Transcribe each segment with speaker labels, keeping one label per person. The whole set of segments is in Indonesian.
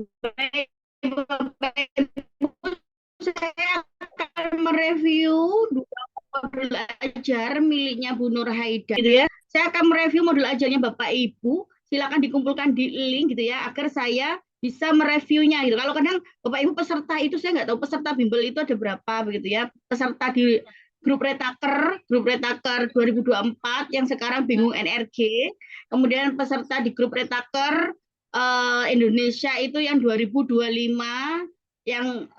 Speaker 1: Baik, Bapak Ibu, saya akan mereview dua modul ajar miliknya Bu Nur Haida gitu ya. Saya akan mereview modul ajarnya Bapak Ibu. Silakan dikumpulkan di link gitu ya agar saya bisa mereviewnya gitu. Kalau kadang Bapak Ibu peserta itu saya nggak tahu peserta bimbel itu ada berapa begitu ya. Peserta di grup Retaker 2024 yang sekarang bingung NRG. Kemudian peserta di grup Retaker Indonesia itu yang 2025 yang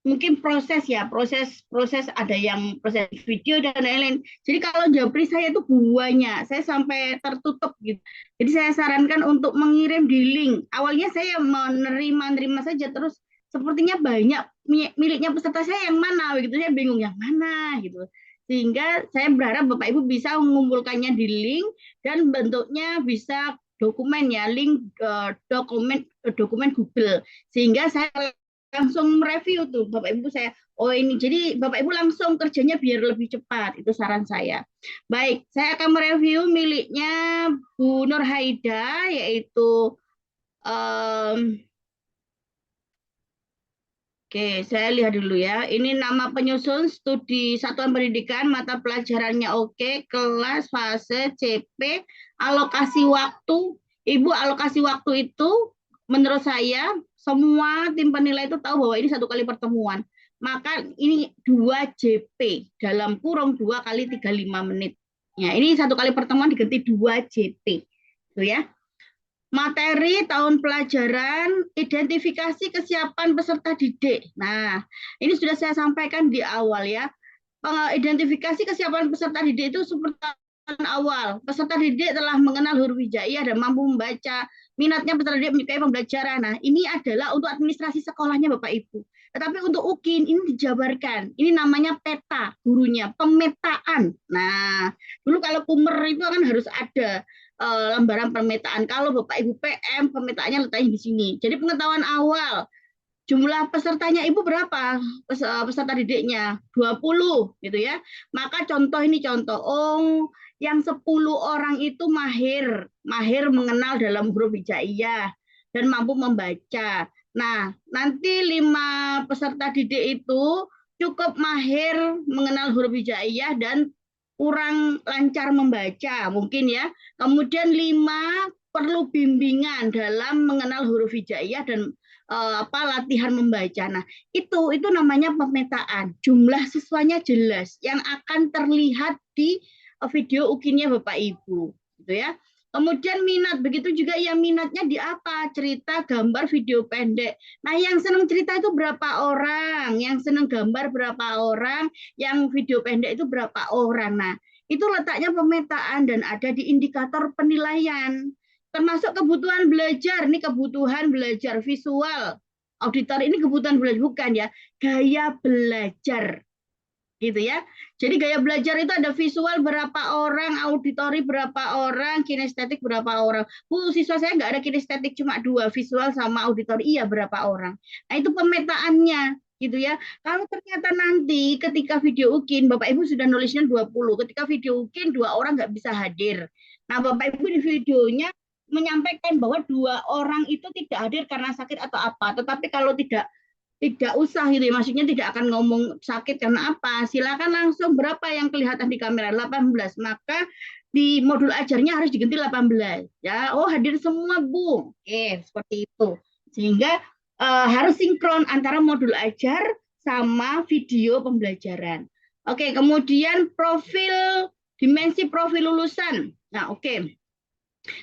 Speaker 1: mungkin proses ya proses proses ada yang proses video dan lain-lain. Jadi kalau Japri saya itu buahnya saya sampai tertutup gitu. Jadi saya sarankan untuk mengirim di link. Awalnya saya menerima saja terus sepertinya banyak miliknya peserta saya yang mana gitu, saya bingung yang mana gitu. Sehingga saya berharap Bapak Ibu bisa mengumpulkannya di link dan bentuknya bisa dokumen ya, link dokumen Google, sehingga saya langsung mereview tuh Bapak Ibu saya, oh ini jadi Bapak Ibu langsung kerjanya biar lebih cepat, itu saran saya. Baik, saya akan mereview miliknya Bu Nur Haida, yaitu um, oke, saya lihat dulu ya. Ini nama penyusun studi satuan pendidikan, mata pelajarannya oke, kelas, fase, CP, alokasi waktu. Ibu alokasi waktu itu menurut saya semua tim penilai itu tahu bahwa ini satu kali pertemuan. Maka ini 2 JP dalam kurung 2 kali 35 menit. Ya, ini satu kali pertemuan diganti 2 JP. Tuh ya. Materi tahun pelajaran, identifikasi kesiapan peserta didik. Nah, ini sudah saya sampaikan di awal ya. Identifikasi kesiapan peserta didik itu seperti awal. Peserta didik telah mengenal huruf hijaiyah dan mampu membaca. Minatnya peserta didik menyukai pembelajaran. Nah, ini adalah untuk administrasi sekolahnya Bapak Ibu. Tetapi untuk UKIN ini dijabarkan. Ini namanya peta gurunya, pemetaan. Nah, dulu kalau kumer itu kan harus ada lembaran pemetaan. Kalau Bapak Ibu PM, pemetaannya letaknya di sini. Jadi pengetahuan awal, jumlah pesertanya Ibu berapa? Peserta didiknya 20 gitu ya. Maka contoh ini contoh. Oh, yang 10 orang itu mahir mengenal dalam huruf hijaiyah dan mampu membaca. Nah, nanti 5 peserta didik itu cukup mahir mengenal huruf hijaiyah dan kurang lancar membaca mungkin ya. Kemudian 5 perlu bimbingan dalam mengenal huruf hijaiyah dan latihan membaca. Nah, itu namanya pemetaan. Jumlah siswanya jelas yang akan terlihat di video ukinnya Bapak Ibu, gitu ya. Kemudian minat, begitu juga yang minatnya di apa? Cerita, gambar, video pendek. Nah, yang senang cerita itu berapa orang? Yang senang gambar berapa orang? Yang video pendek itu berapa orang? Nah, itu letaknya pemetaan dan ada di indikator penilaian. Termasuk kebutuhan belajar, ini kebutuhan belajar visual. Auditor ini kebutuhan belajar, bukan ya. Gaya belajar gitu ya. Jadi gaya belajar itu ada visual berapa orang, auditori berapa orang, kinestetik berapa orang. Siswa saya nggak ada kinestetik cuma 2, visual sama auditori iya berapa orang. Nah itu pemetaannya gitu ya. Kalau ternyata nanti ketika video UKIN Bapak Ibu sudah nulisnya 20, ketika video UKIN 2 orang nggak bisa hadir. Nah Bapak Ibu di videonya menyampaikan bahwa 2 orang itu tidak hadir karena sakit atau apa. Tetapi kalau tidak usah gitu ya, maksudnya tidak akan ngomong sakit karena apa, silakan langsung berapa yang kelihatan di kamera 18, maka di modul ajarnya harus diganti 18 ya. Oh hadir semua Bu, oke seperti itu, sehingga harus sinkron antara modul ajar sama video pembelajaran. Oke, kemudian dimensi profil lulusan. Nah oke,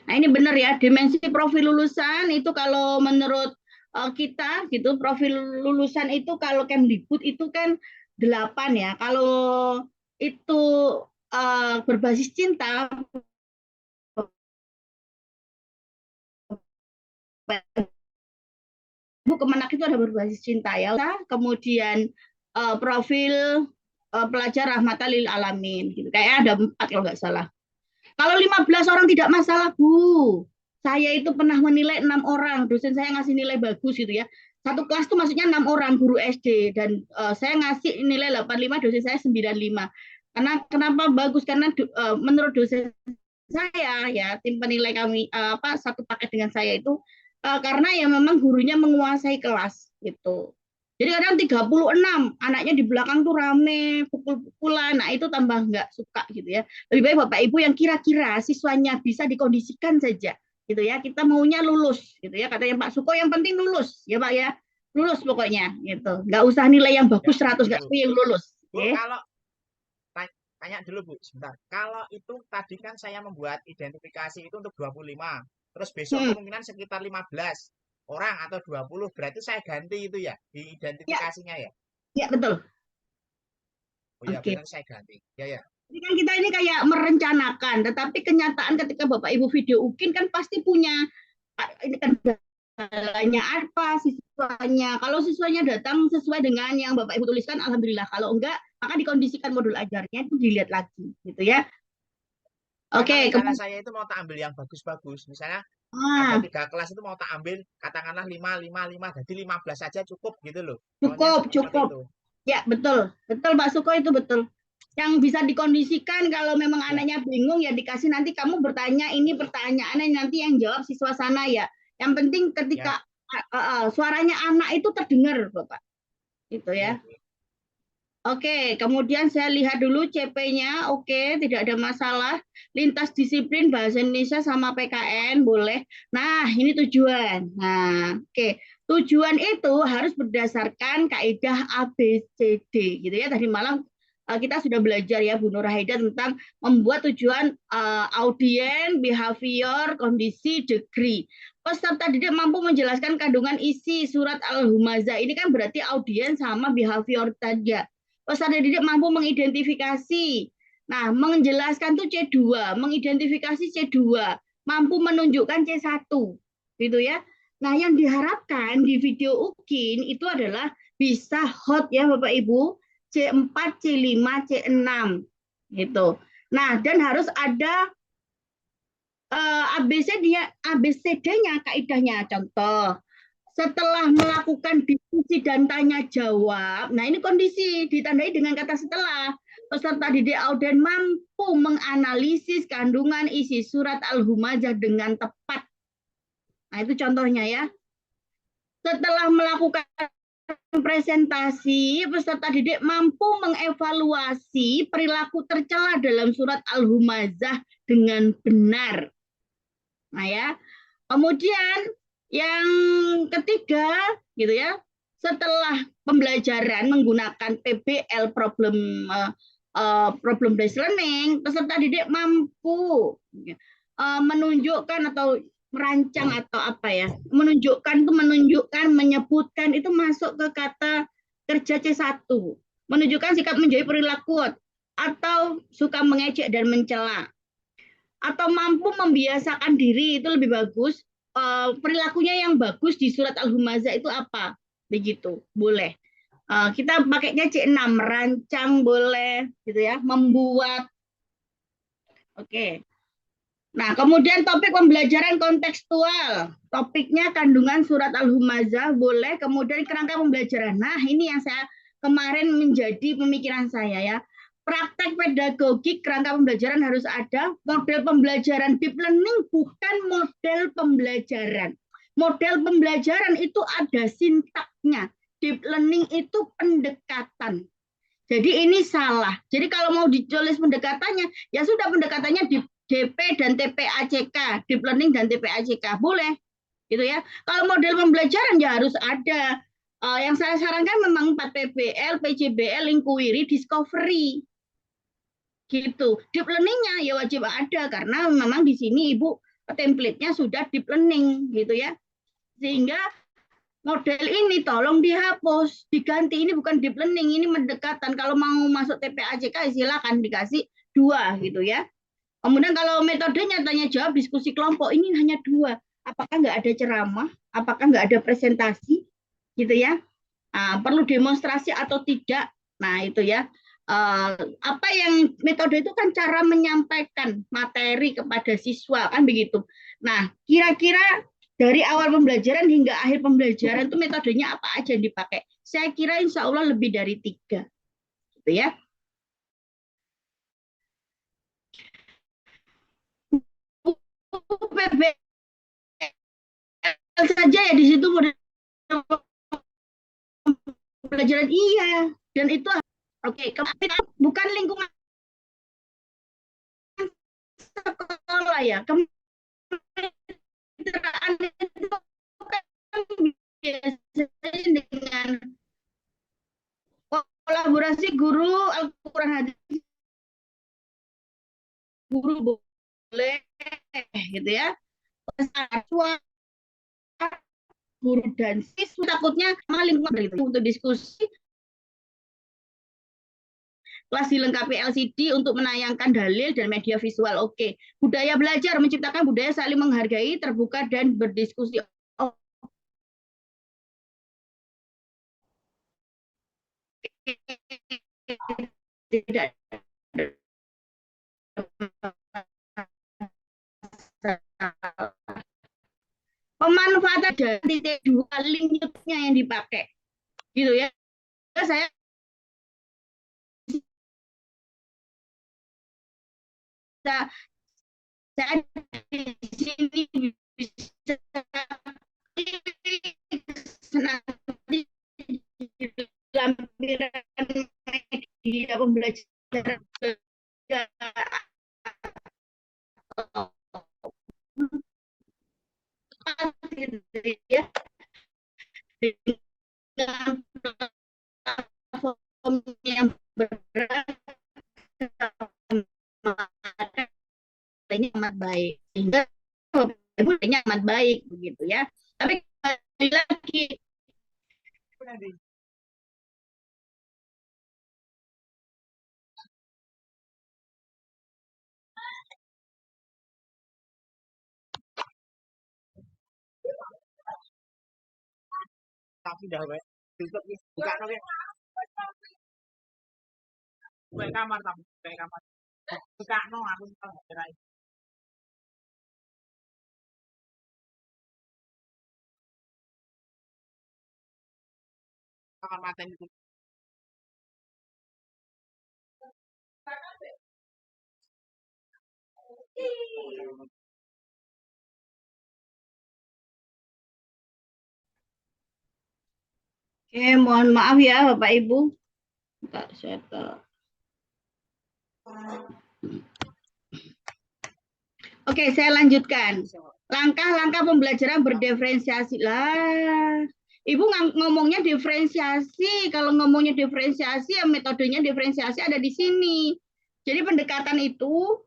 Speaker 1: nah ini benar ya, dimensi profil lulusan itu kalau menurut kita gitu, profil lulusan itu kalau Kemdikbud itu kan 8 ya. Kalau itu berbasis cinta, Bu Kemenak itu ada berbasis cinta ya. Kemudian profil pelajar rahmatan lil alamin gitu. Kayak ada 4 kalau nggak salah. Kalau 15 orang tidak masalah, Bu. Saya itu pernah menilai 6 orang, dosen saya ngasih nilai bagus gitu ya. Satu kelas itu maksudnya 6 orang guru SD dan saya ngasih nilai 85, dosen saya 95. Karena kenapa bagus? Karena menurut dosen saya ya tim penilai kami satu paket dengan saya itu karena ya memang gurunya menguasai kelas gitu. Jadi kadang 36 anaknya di belakang tuh rame, pukul-pukulan. Nah, itu tambah nggak suka gitu ya. Lebih baik Bapak Ibu yang kira-kira siswanya bisa dikondisikan saja gitu ya. Kita maunya lulus gitu ya. Katanya Pak Suko yang penting lulus ya Pak ya. Lulus pokoknya gitu. Nggak usah nilai yang
Speaker 2: Ya,
Speaker 1: bagus 100, nggak
Speaker 2: Bu.
Speaker 1: usah yang lulus.
Speaker 2: Bu,
Speaker 1: Oke.
Speaker 2: kalau tanya dulu Bu, sebentar. Kalau itu tadi kan saya membuat identifikasi itu untuk 25. Terus besok
Speaker 1: Hmm.
Speaker 2: kemungkinan sekitar 15 orang atau 20. Berarti saya ganti itu ya di
Speaker 1: Ya,
Speaker 2: identifikasinya ya.
Speaker 1: ya betul.
Speaker 2: Oh iya,
Speaker 1: Oke.
Speaker 2: berarti saya ganti. Ya ya.
Speaker 1: Jadi kan kita ini kayak merencanakan, tetapi kenyataan ketika Bapak Ibu video UKIN kan pasti punya ini kan kendalanya apa siswanya. Kalau siswanya datang sesuai dengan yang Bapak Ibu tuliskan, alhamdulillah. Kalau enggak, maka dikondisikan modul ajarnya itu dilihat lagi, gitu ya.
Speaker 2: Karena
Speaker 1: Oke,
Speaker 2: rencana
Speaker 1: kemudian
Speaker 2: saya itu mau tak ambil yang bagus-bagus. Misalnya ada
Speaker 1: ah,
Speaker 2: 3 kelas itu mau tak ambil katakanlah 5, 5, 5. Jadi 15 saja cukup gitu loh. Maunya
Speaker 1: cukup,
Speaker 2: seperti
Speaker 1: cukup.
Speaker 2: itu.
Speaker 1: Ya, betul. Betul, Pak Suko itu betul. Yang bisa dikondisikan kalau memang
Speaker 2: Ya,
Speaker 1: anaknya bingung ya dikasih nanti kamu bertanya ini pertanyaannya nanti yang jawab siswa sana ya. Yang penting
Speaker 2: ya.
Speaker 1: ketika suaranya anak itu terdengar, Bapak. Itu ya.
Speaker 2: Oke.
Speaker 1: Oke, kemudian saya lihat dulu CP-nya. Oke, tidak ada masalah. Lintas disiplin bahasa Indonesia sama PKN boleh. Nah, ini tujuan. Nah, oke. Tujuan itu harus berdasarkan kaidah ABCD gitu ya. Tadi malam kita sudah belajar ya Bu Nur Haida tentang membuat tujuan audien, behavior, kondisi, degree. Peserta didik mampu menjelaskan kandungan isi surat Al-Humazah. Ini kan berarti audien sama behavior saja. Peserta didik mampu mengidentifikasi. Nah, menjelaskan tuh C2, mengidentifikasi C2, mampu menunjukkan C1. Gitu ya. Nah, yang diharapkan di video UKIN itu adalah bisa hot ya Bapak Ibu, C4, C5, C6 gitu. Nah, dan harus ada ABCD-nya kaidahnya. Contoh, setelah melakukan diskusi dan tanya jawab, nah ini kondisi ditandai dengan kata setelah. Peserta didik auden mampu menganalisis kandungan isi surat Al-Humazah dengan tepat. Nah itu contohnya ya. Setelah melakukan presentasi, peserta didik mampu mengevaluasi perilaku tercela dalam surat Al-Humazah dengan benar. Nah ya, kemudian yang ketiga gitu ya, setelah pembelajaran menggunakan PBL problem based learning, peserta didik mampu menunjukkan atau merancang atau apa ya, menunjukkan, menyebutkan itu masuk ke kata kerja C1, menunjukkan sikap menjadi perilaku atau suka mengejek dan mencela atau mampu membiasakan diri itu lebih bagus. Perilakunya yang bagus di surat Al-Humazah itu apa? Begitu, boleh. Kita pakainya C6, merancang boleh, gitu ya, membuat. Oke. Nah, kemudian topik pembelajaran kontekstual. Topiknya kandungan surat Al-Humazah boleh, kemudian kerangka pembelajaran. Nah, ini yang saya kemarin menjadi pemikiran saya ya. Praktek pedagogik kerangka pembelajaran harus ada. Model pembelajaran deep learning bukan model pembelajaran. Model pembelajaran itu ada sintaknya. Deep learning itu pendekatan. Jadi ini salah. Jadi kalau mau ditulis pendekatannya, ya sudah pendekatannya di DP dan TPACK, Deep Learning dan TPACK, boleh, gitu ya. Kalau model pembelajaran ya harus ada. Yang saya sarankan memang 4 PBL, PJBL, Inquiry, Discovery, gitu. Deep Learning-nya ya wajib ada karena memang di sini Ibu template-nya sudah Deep Learning, gitu ya. Sehingga model ini tolong dihapus, diganti. Ini bukan deep learning, ini mendekatan. Kalau mau masuk TPACK silakan dikasih 2 gitu ya. Kemudian kalau metodenya tanya jawab diskusi kelompok ini hanya 2. Apakah nggak ada ceramah? Apakah nggak ada presentasi? Gitu ya. Nah, perlu demonstrasi atau tidak? Nah itu ya. Apa yang metode itu kan cara menyampaikan materi kepada siswa kan begitu. Nah kira-kira dari awal pembelajaran hingga akhir pembelajaran itu metodenya apa aja yang dipakai? Saya kira insya Allah lebih dari 3. Gitu ya. PBL ya di situ model pembelajaran iya, dan itu oke, bukan lingkungan sekolah ya, kemitraan itu kan biasanya dengan kolaborasi guru Al-Quran hadis, guru boleh gitu ya, guru dan siswa, takutnya malah lingkungan gitu. Untuk diskusi kelas dilengkapi LCD untuk menayangkan dalil dan media visual. Oke. Budaya belajar, menciptakan budaya saling menghargai, terbuka, dan berdiskusi. Oh, tidak. Pemanfaatan dari titik dua linknya yang dipakai. Gitu ya. Saya saya di sini bisa nanti lampiran media pembelajaran ya, dengan platform yang beragam amat baik, sehingga budayanya amat baik begitu ya. Tapi kembali lagi,
Speaker 2: tapi dah wek tutup nih, buka no wek, buka kamar tamu, buka kamar, buka no aku tahu gerai, kamar maten itu.
Speaker 1: oke, mohon maaf ya Bapak Ibu. Bentar, saya Oke, saya lanjutkan. Langkah-langkah pembelajaran berdiferensiasi lah. Ibu ngomongnya diferensiasi. Kalau ngomongnya diferensiasi, ya metodenya diferensiasi ada di sini. Jadi pendekatan itu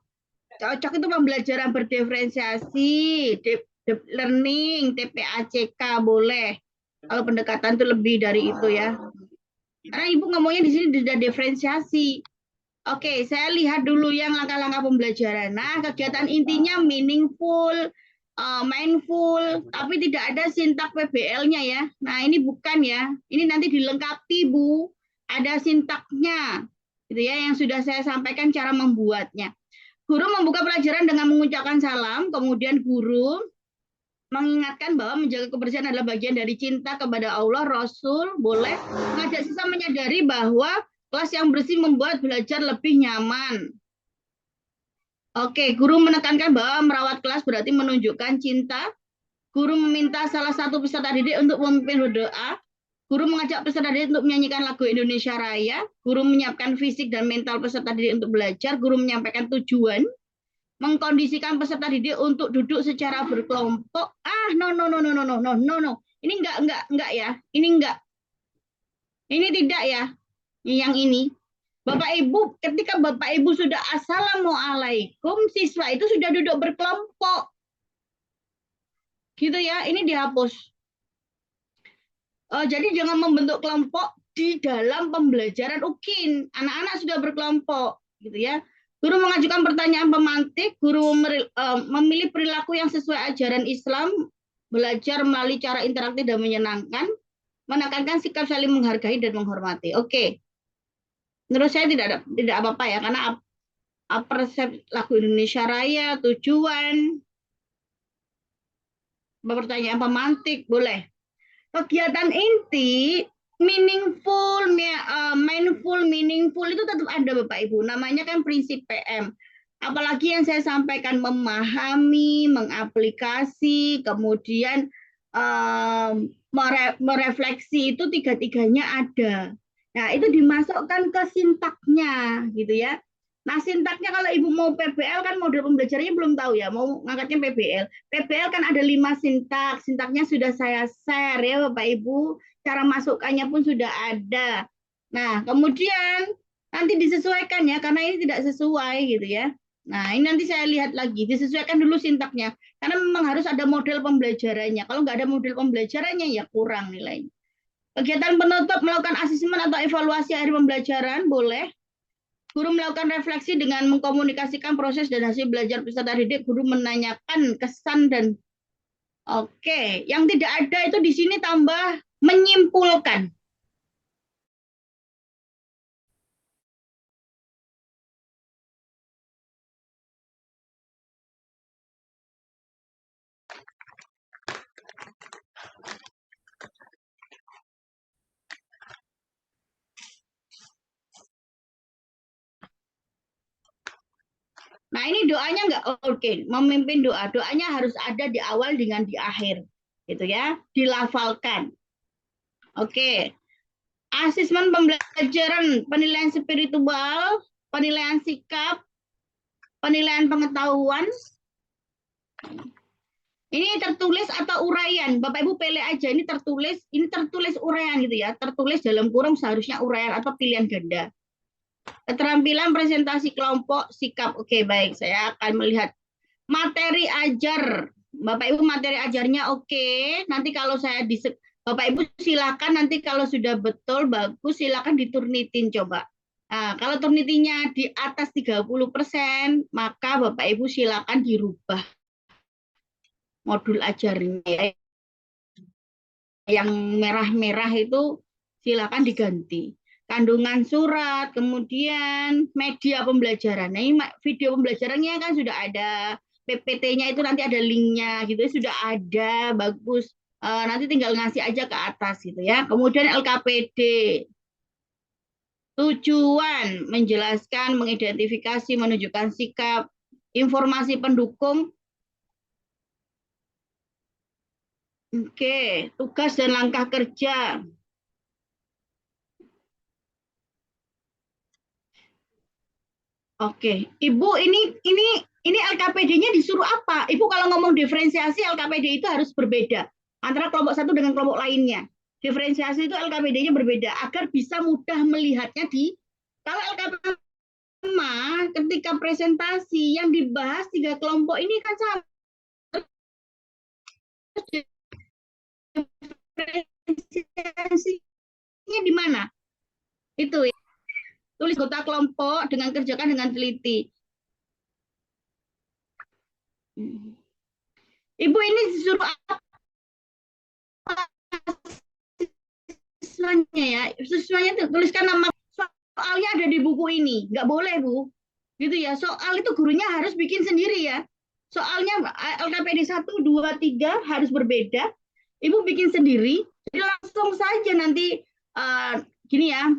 Speaker 1: cocok itu pembelajaran berdiferensiasi, deep learning, TPACK boleh. Kalau pendekatan itu lebih dari itu ya. Karena ibu ngomongnya di sini sudah diferensiasi. Oke, saya lihat dulu yang langkah-langkah pembelajaran. Nah, kegiatan intinya meaningful, mindful, tapi tidak ada sintak PBL-nya ya. Nah, ini bukan ya. Ini nanti dilengkapi, Bu. Ada sintaknya. Gitu ya, yang sudah saya sampaikan cara membuatnya. Guru membuka pelajaran dengan mengucapkan salam, kemudian guru mengingatkan bahwa menjaga kebersihan adalah bagian dari cinta kepada Allah, Rasul, boleh. Mengajak siswa menyadari bahwa kelas yang bersih membuat belajar lebih nyaman. Oke, guru menekankan bahwa merawat kelas berarti menunjukkan cinta. Guru meminta salah satu peserta didik untuk memimpin berdoa. Guru mengajak peserta didik untuk menyanyikan lagu Indonesia Raya. Guru menyiapkan fisik dan mental peserta didik untuk belajar. Guru menyampaikan tujuan. Mengkondisikan peserta didik untuk duduk secara berkelompok. No. Ini enggak ya. Ini enggak. Ini tidak ya. Yang ini. Bapak Ibu, ketika Bapak Ibu sudah assalamualaikum, siswa itu sudah duduk berkelompok. Gitu ya, ini dihapus. Jadi jangan membentuk kelompok di dalam pembelajaran UKIN. Anak-anak sudah berkelompok, gitu ya. Guru mengajukan pertanyaan pemantik, guru memilih perilaku yang sesuai ajaran Islam, belajar melalui cara interaktif dan menyenangkan, menekankan sikap saling menghargai dan menghormati. Oke. Menurut saya tidak apa-apa ya, karena persepsi lagu Indonesia Raya, tujuan, pertanyaan pemantik, boleh. Kegiatan inti, meaningful, mindful, meaningful itu tetap ada Bapak Ibu. Namanya kan prinsip PM. Apalagi yang saya sampaikan memahami, mengaplikasi, kemudian merefleksi itu tiga-tiganya ada. Nah, itu dimasukkan ke sintaknya gitu ya. Nah, sintaknya kalau Ibu mau PBL kan model pembelajarannya belum tahu ya, mau ngangkatnya PBL. PBL kan ada 5 sintak, sintaknya sudah saya share ya Bapak Ibu, cara masukkannya pun sudah ada. Nah, kemudian nanti disesuaikan ya, karena ini tidak sesuai gitu ya. Nah, ini nanti saya lihat lagi, disesuaikan dulu sintaknya. Karena memang harus ada model pembelajarannya. Kalau nggak ada model pembelajarannya, ya kurang nilainya. Kegiatan penutup melakukan asesmen atau evaluasi akhir pembelajaran, boleh. Guru melakukan refleksi dengan mengkomunikasikan proses dan hasil belajar peserta didik. Guru menanyakan kesan dan oke. Yang tidak ada itu di sini tambah menyimpulkan. Nah, ini doanya nggak oke. Memimpin doa. Doanya harus ada di awal dengan di akhir. Gitu ya. Dilafalkan. Oke. Asesmen pembelajaran, penilaian spiritual, penilaian sikap, penilaian pengetahuan. Ini tertulis atau uraian. Bapak Ibu pilih aja ini tertulis uraian gitu ya. Tertulis dalam kurung seharusnya uraian atau pilihan ganda. Keterampilan presentasi kelompok sikap. Oke, baik. Saya akan melihat materi ajar. Bapak Ibu materi ajarnya oke. Nanti kalau saya Bapak Ibu silakan nanti kalau sudah betul bagus silakan diturnitin coba. Nah, kalau turnitinya di atas 30%, maka Bapak Ibu silakan dirubah modul ajarnya. Yang merah-merah itu silakan diganti. Kandungan surat, kemudian media pembelajaran. Nah, ini video pembelajarannya kan sudah ada, PPT-nya itu nanti ada linknya gitu, sudah ada, bagus. Nanti tinggal ngasih aja ke atas gitu ya. Kemudian LKPD, tujuan menjelaskan, mengidentifikasi, menunjukkan sikap, informasi pendukung. Oke, tugas dan langkah kerja. Oke, Ibu ini LKPD-nya disuruh apa? Ibu kalau ngomong diferensiasi LKPD itu harus berbeda antara kelompok satu dengan kelompok lainnya. Diferensiasi itu LKPD-nya berbeda agar bisa mudah melihatnya di kalau LKPD ketika presentasi yang dibahas 3 kelompok ini kan sama diferensiasinya di mana? Itu tulis anggota kelompok dengan kerjakan dengan teliti. Ibu ini disuruh apa siswanya ya? Siswanya tuliskan nama soalnya ada di buku ini. Nggak boleh, Bu. Gitu ya. Soal itu gurunya harus bikin sendiri ya. Soalnya LKPD 1, 2, 3 harus berbeda. Ibu bikin sendiri. Jadi langsung saja nanti gini ya.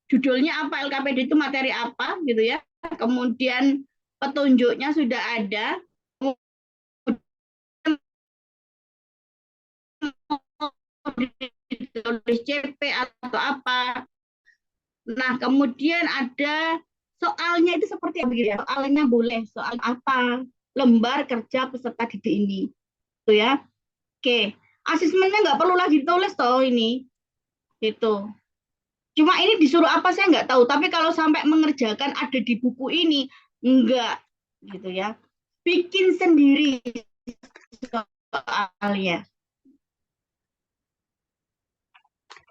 Speaker 1: Judulnya apa, LKPD itu materi apa gitu ya. Kemudian petunjuknya sudah ada. Ditulis CP atau apa. Nah, kemudian ada soalnya itu seperti apa gitu ya? Soalnya boleh, soal apa? Lembar kerja peserta didik ini. Tuh ya. Oke. Asesmennya nggak perlu lagi ditulis toh ini. Itu. Cuma ini disuruh apa saya nggak tahu. Tapi kalau sampai mengerjakan ada di buku ini, enggak. Gitu ya. Bikin sendiri soalnya.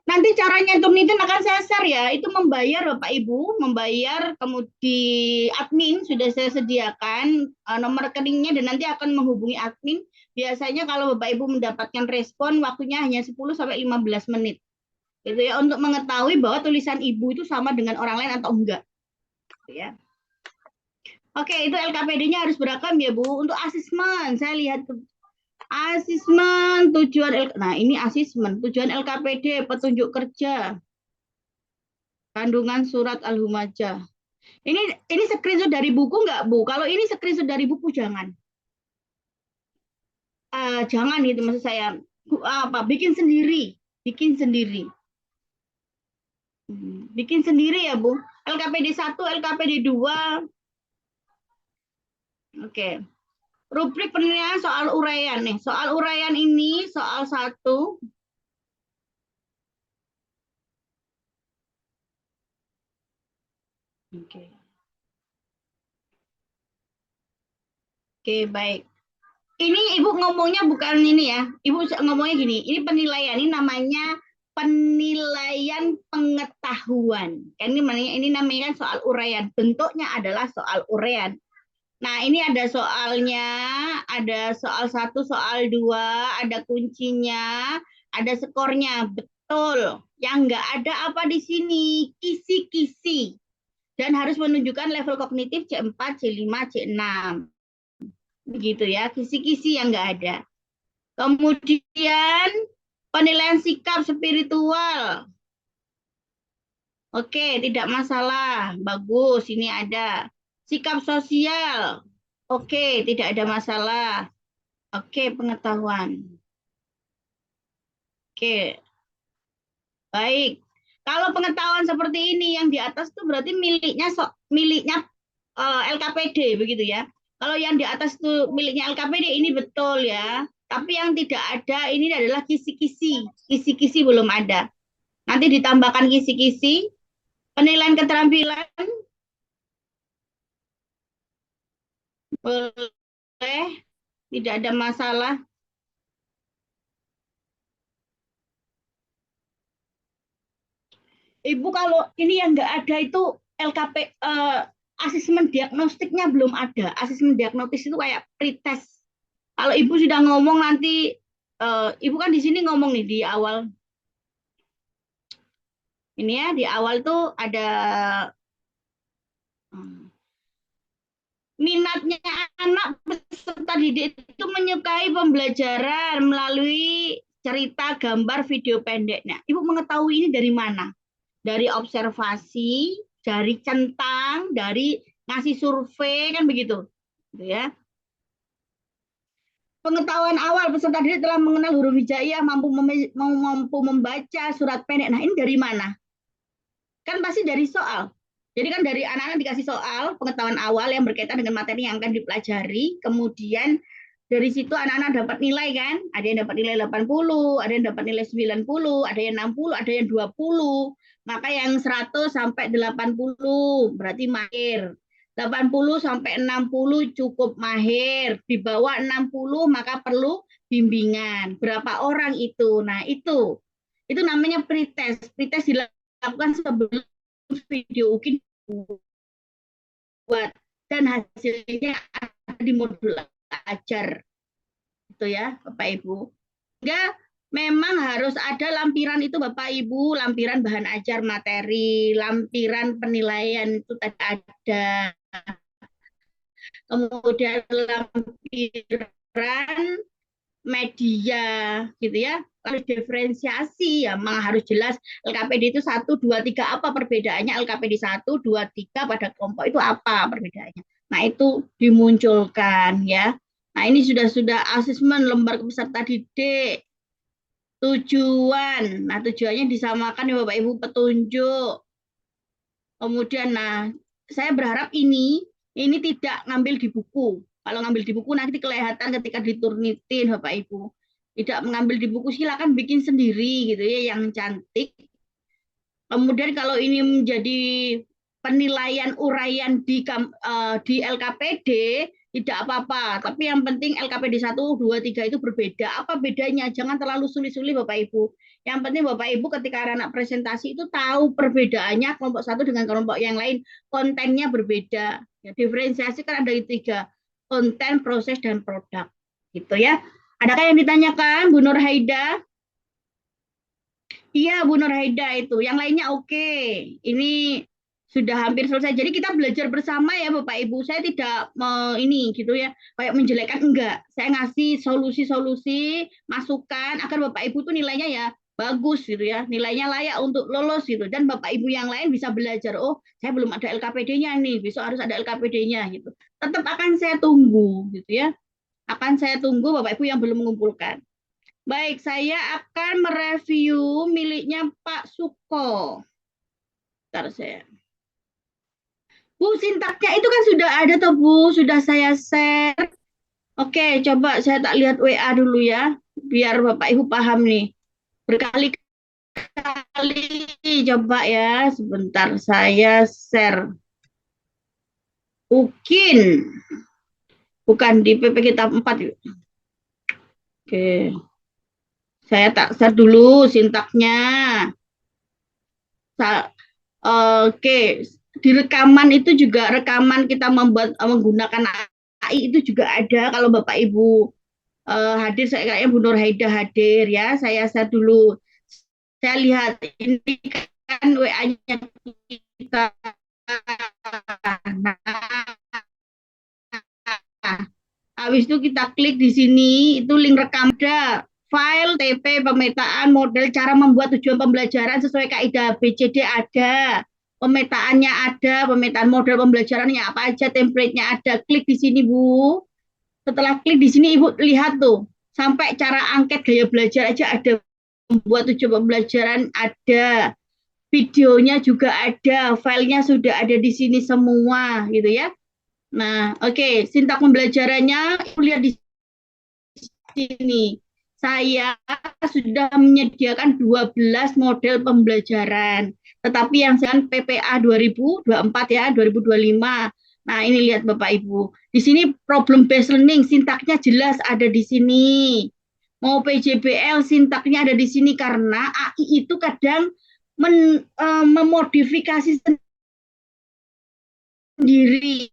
Speaker 1: Nanti caranya turnitin akan saya share ya. Itu membayar Bapak Ibu, membayar kemudian admin sudah saya sediakan nomor rekeningnya dan nanti akan menghubungi admin. Biasanya kalau Bapak Ibu mendapatkan respon waktunya hanya 10 sampai 15 menit. Gitu ya untuk mengetahui bahwa tulisan Ibu itu sama dengan orang lain atau enggak. Gitu ya. Oke, itu LKPD-nya harus beragam ya Bu. Untuk asesmen, saya lihat asesmen tujuan nah ini asesmen tujuan LKPD petunjuk kerja kandungan surat al-humajah ini screenshot dari buku nggak Bu? Kalau ini screenshot dari buku jangan jangan gitu maksud saya. Apa bikin sendiri, bikin sendiri. Bikin sendiri ya, Bu. LKPD 1, LKPD 2. Oke. Rubrik penilaian soal uraian nih. Soal uraian ini soal 1. Oke. Oke, baik. Ini Ibu ngomongnya bukan ini ya. Ibu ngomongnya gini, ini penilaian, ini namanya penilaian pengetahuan. Kan ini namanya kan soal uraian. Bentuknya adalah soal uraian. Nah, ini ada soalnya, ada soal 1, soal 2, ada kuncinya, ada skornya. Betul. Yang enggak ada apa di sini? Kisi-kisi. Dan harus menunjukkan level kognitif C4, C5, C6. Begitu ya, kisi-kisi yang enggak ada. Kemudian penilaian sikap spiritual. Oke, tidak masalah. Bagus, ini ada. Sikap sosial. Oke, tidak ada masalah. Oke, pengetahuan. Oke, baik. Kalau pengetahuan seperti ini yang di atas itu berarti miliknya LKPD begitu ya. Kalau yang di atas itu miliknya LKPD ini betul ya. Tapi yang tidak ada ini adalah kisi-kisi. Kisi-kisi belum ada. Nanti ditambahkan kisi-kisi. Penilaian keterampilan boleh, tidak ada masalah. Ibu kalau ini yang nggak ada itu LKP asesmen diagnostiknya belum ada. Asesmen diagnostik itu kayak pretest. Kalau Ibu sudah ngomong nanti Ibu kan di sini ngomong nih di awal. Ini ya di awal tuh ada minatnya anak peserta didik itu menyukai pembelajaran melalui cerita, gambar, video pendek. Nah, Ibu mengetahui ini dari mana? Dari observasi, dari centang, dari ngasih survei kan begitu, gitu ya. Pengetahuan awal peserta didik telah mengenal huruf hijaiyah, mampu membaca surat pendek. Nah, ini dari mana? Kan pasti dari soal. Jadi kan dari anak-anak dikasih soal pengetahuan awal yang berkaitan dengan materi yang akan dipelajari, kemudian dari situ anak-anak dapat nilai kan, ada yang dapat nilai 80, ada yang dapat nilai 90, ada yang 60, ada yang 20. Maka yang 100 sampai 80 berarti mahir. 80 sampai 60 cukup mahir. Di bawah 60 maka perlu bimbingan. Berapa orang itu? Nah, itu. Itu namanya pretest. Pretest dilakukan sebelum video UKIN buat dan hasilnya ada di modul ajar itu ya Bapak Ibu. Sehingga memang harus ada lampiran itu Bapak Ibu, lampiran bahan ajar materi, lampiran penilaian itu tadi ada. Kemudian lampiran media gitu ya. Kalau diferensiasi ya memang harus jelas LKPD itu 1, 2, 3 apa perbedaannya, LKPD 1, 2, 3 pada kelompok itu apa perbedaannya. Nah, itu dimunculkan ya. Nah, ini sudah asesmen lembar peserta didik. Tujuan. Nah, tujuannya disamakan ya Bapak Ibu petunjuk. Kemudian nah, saya berharap ini tidak ngambil di buku. Kalau ngambil di buku nanti kelihatan ketika diturnitin Bapak Ibu. Tidak mengambil di buku silakan bikin sendiri gitu ya yang cantik. Kemudian kalau ini menjadi penilaian uraian di LKPD tidak apa-apa, tapi yang penting LKPD 1, 2, 3 itu berbeda. Apa bedanya? Jangan terlalu sulit-sulit Bapak Ibu. Yang penting Bapak Ibu ketika anak presentasi itu tahu perbedaannya kelompok satu dengan kelompok yang lain, kontennya berbeda. Ya, diferensiasi kan ada 3, konten, proses, dan produk. Gitu ya. Adakah yang ditanyakan Bu Nur Haida? Iya, Bu Nur Haida itu. Yang lainnya oke. Ini sudah hampir selesai. Jadi kita belajar bersama ya Bapak Ibu. Saya tidak ini gitu ya, kayak menjelekkan enggak. Saya ngasih solusi-solusi, masukan agar Bapak Ibu tuh nilainya ya bagus gitu ya. Nilainya layak untuk lolos gitu. Dan Bapak Ibu yang lain bisa belajar, oh, saya belum ada LKPD-nya nih, besok harus ada LKPD-nya gitu. Tetap akan saya tunggu gitu ya. Akan saya tunggu Bapak Ibu yang belum mengumpulkan. Baik, saya akan mereview miliknya Pak Suko. Bentar saya. Bu, sintaknya itu kan sudah ada toh Bu, sudah saya share. Oke, coba saya tak lihat WA dulu ya, biar Bapak Ibu paham nih. Berkali-kali coba ya, sebentar saya share. Mungkin bukan di PP Kitab 4. Oke. Saya tak share dulu sintaknya. Oke, di rekaman itu juga rekaman kita membuat menggunakan AI itu juga ada kalau Bapak Ibu hadir, saya kayaknya Bu Nur Haida hadir ya. Saya share dulu. Saya lihat ini kan WA-nya kita. Nah, habis itu kita klik di sini, itu link rekam ada file TP pemetaan model cara membuat tujuan pembelajaran sesuai kaidah BCD ada. Pemetaannya ada, pemetaan model pembelajarannya apa aja, template-nya ada. Klik di sini, Bu. Setelah klik di sini, Ibu lihat tuh. Sampai cara angket gaya belajar aja ada. Membuat tujuan pembelajaran ada. Videonya juga ada. Filenya sudah ada di sini semua, gitu ya. Nah, oke. Sintak pembelajarannya, Ibu lihat di sini. Saya sudah menyediakan 12 model pembelajaran. Tetapi yang saya PPA 2024 ya, 2025. Nah, ini lihat Bapak Ibu. Di sini problem based learning, sintaknya jelas ada di sini. Mau PJBL, sintaknya ada di sini karena AI itu kadang memodifikasi sendiri.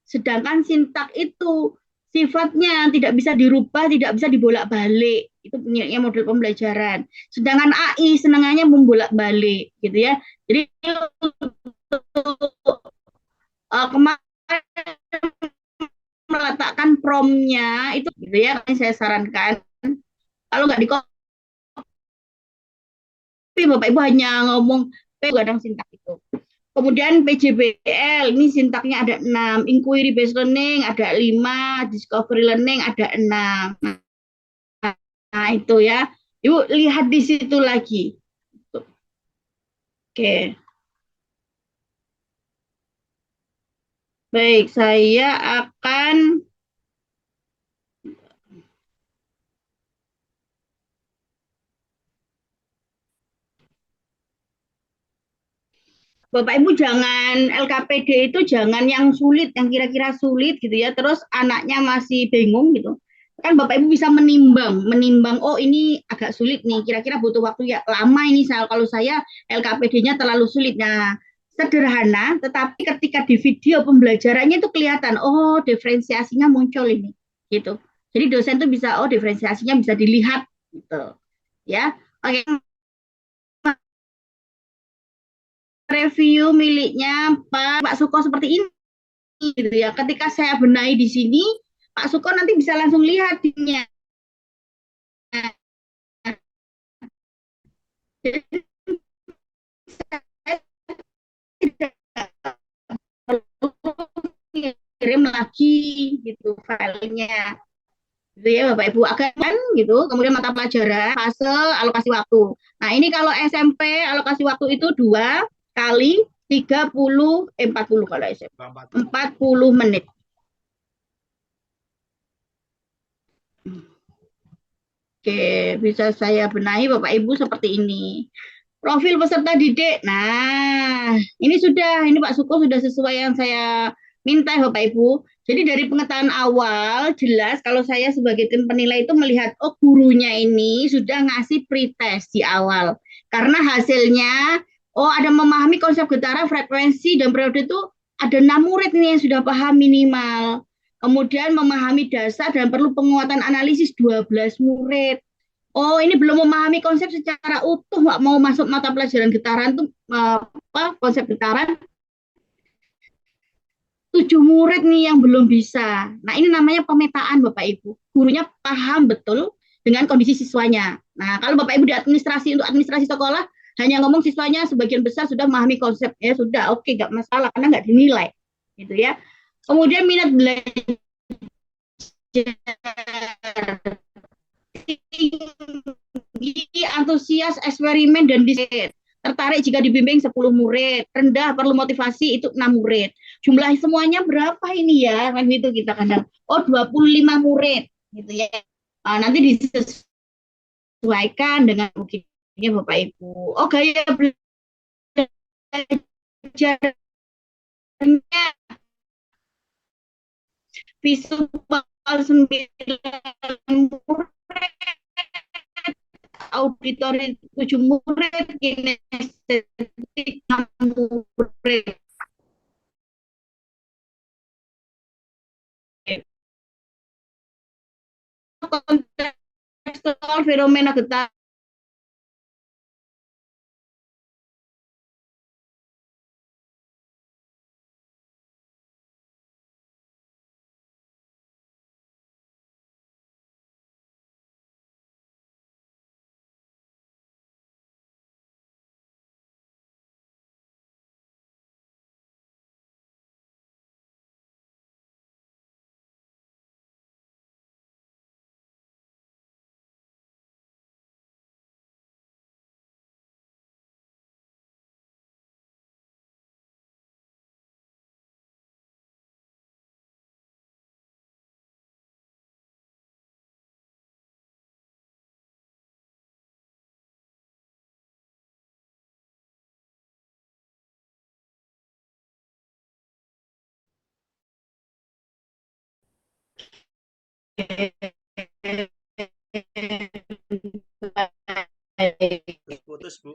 Speaker 1: Sedangkan sintak itu sifatnya tidak bisa dirubah, tidak bisa dibolak-balik. Itu punya model pembelajaran. Sedangkan AI senangannya membolak-balik, gitu ya. Jadi kemarin meletakkan promnya itu, gitu ya. Saya sarankan kalau nggak di copy, Bapak Ibu hanya ngomong kadang sintak itu. Kemudian PJBL, ini sintaknya ada 6, inquiry based learning ada 5, discovery learning ada 6. Nah, itu ya. Ibu lihat di situ lagi. Oke. Baik, saya akan Bapak Ibu jangan LKPD itu jangan yang sulit, yang kira-kira sulit gitu ya. Terus anaknya masih bingung gitu. Kan Bapak Ibu bisa menimbang, oh ini agak sulit nih, kira-kira butuh waktu ya lama ini kalau saya LKPD-nya terlalu sulit. Nah, sederhana, tetapi ketika di video pembelajarannya itu kelihatan, oh diferensiasinya muncul ini, gitu. Jadi dosen tuh bisa, oh diferensiasinya bisa dilihat, gitu. Ya, oke. Review miliknya Pak Suko seperti ini gitu ya. Ketika saya benahi di sini, Pak Suko nanti bisa langsung lihat dinya. Jadi saya tidak perlu kirim lagi gitu filenya. Gitu ya Bapak Ibu akan gitu. Kemudian mata pelajaran, fase, alokasi waktu. Nah, ini kalau SMP alokasi waktu itu 2 kali 30 40 kalau SMP. 40 menit. Oke, bisa saya benahi Bapak Ibu seperti ini. Profil peserta didik. Nah, ini Pak Suko sudah sesuai yang saya minta Bapak Ibu. Jadi dari pengetahuan awal jelas kalau saya sebagai tim penilai itu melihat oh gurunya ini sudah ngasih pretest di awal. Karena hasilnya oh ada memahami konsep getaran, frekuensi dan periode itu ada 6 murid nih yang sudah paham minimal. Kemudian memahami dasar dan perlu penguatan analisis 12 murid. Oh, ini belum memahami konsep secara utuh, nggak mau masuk mata pelajaran getaran tuh apa konsep getaran 7 murid nih yang belum bisa. Nah, ini namanya pemetaan Bapak Ibu. Gurunya paham betul dengan kondisi siswanya. Nah, kalau Bapak Ibu di administrasi untuk administrasi sekolah hanya ngomong siswanya sebagian besar sudah memahami konsep ya sudah oke nggak masalah karena nggak dinilai gitu ya. Kemudian minat belajar tinggi, antusias, eksperimen, dan disiplin. Tertarik jika dibimbing 10 murid. Rendah perlu motivasi itu 6 murid. Jumlah semuanya berapa ini ya? Kan gitu kita kadang. Oh, 25 murid gitu ya. Nanti disesuaikan dengan mungkinnya Bapak Ibu. Oh, gaya belajarnya visual 9 murid, auditori 7 murid, kinestetik 6 murid. Kontekstual fenomena getah.
Speaker 2: Putus, Bu.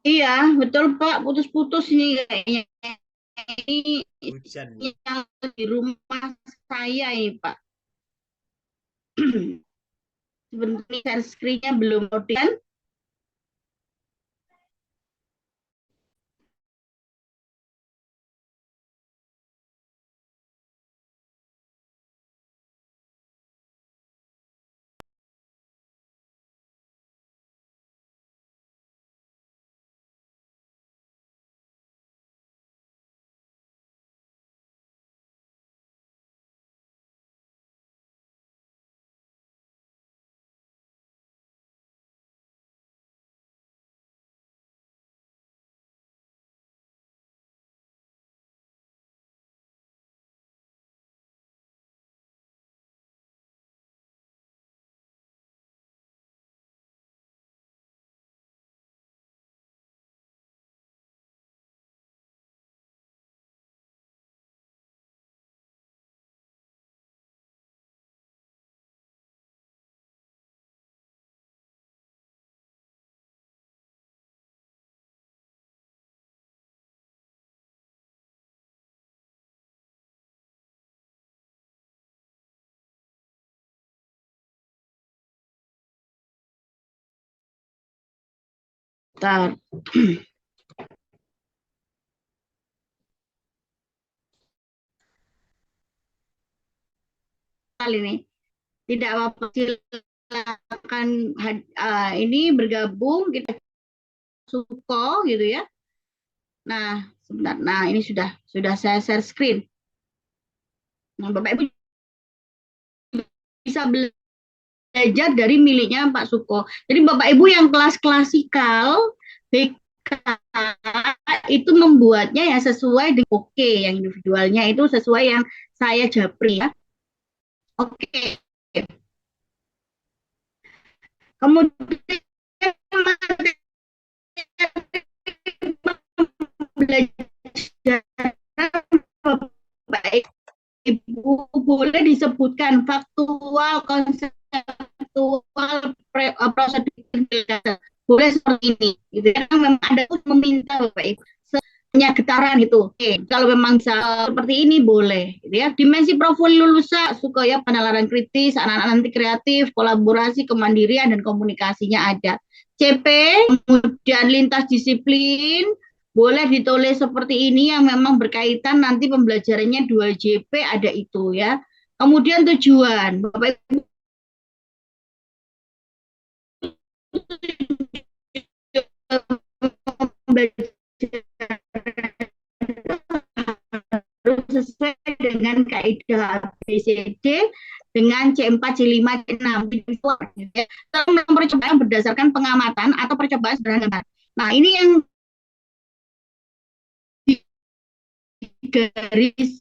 Speaker 1: Iya, betul Pak, putus-putus ini kayaknya. Ini
Speaker 2: Hujan, Bu.
Speaker 1: yang di rumah saya ini Pak. Sebentar share screen-nya belum loading. Bentar. Kali ini tidak apa-apa, silakan ini bergabung kita suko gitu ya. Nah, sebentar. Nah, ini sudah saya share screen. Nah, Bapak Ibu bisa belajar dari miliknya Pak Suko. Jadi Bapak Ibu yang kelas klasikal BK itu membuatnya ya sesuai dengan oke, yang individualnya itu sesuai yang saya japri ya. Oke. Kemudian belajar Bapak Ibu boleh disebutkan faktual, konseptual, prosedur, boleh seperti ini. Gitu. Karena memang ada meminta Bapak Ibu hanya getaran itu. Oke, kalau memang seperti ini boleh, gitu ya. Dimensi profil lulusan supaya penalaran kritis, anak-anak nanti kreatif, kolaborasi, kemandirian dan komunikasinya ada. CP, kemudian lintas disiplin, boleh ditulis seperti ini yang memang berkaitan nanti pembelajarannya 2JP ada itu ya. Kemudian tujuan, Bapak Ibu dengan kaidah ABCD dengan C4, C5, C6. Percobaan berdasarkan pengamatan atau percobaan sederhana. Nah, ini yang di garis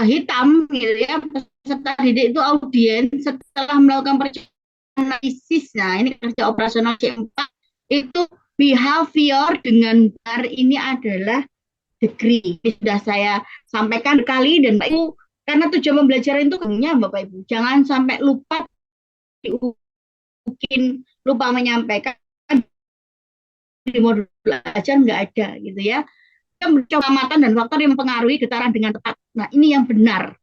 Speaker 1: hitam gitu ya, peserta didik itu audiens setelah melakukan percobaan analisis. Nah, ini kerja operasional C4 itu behavior dengan benar ini adalah degree. Sudah saya sampaikan kali dan Mbak Ibu, karena tujuan pembelajaran itu Bapak Ibu, jangan sampai lupa mungkin lupa menyampaikan di modul belajar nggak ada gitu ya. Pengamatan dan faktor yang mempengaruhi getaran dengan tepat. Nah, ini yang benar.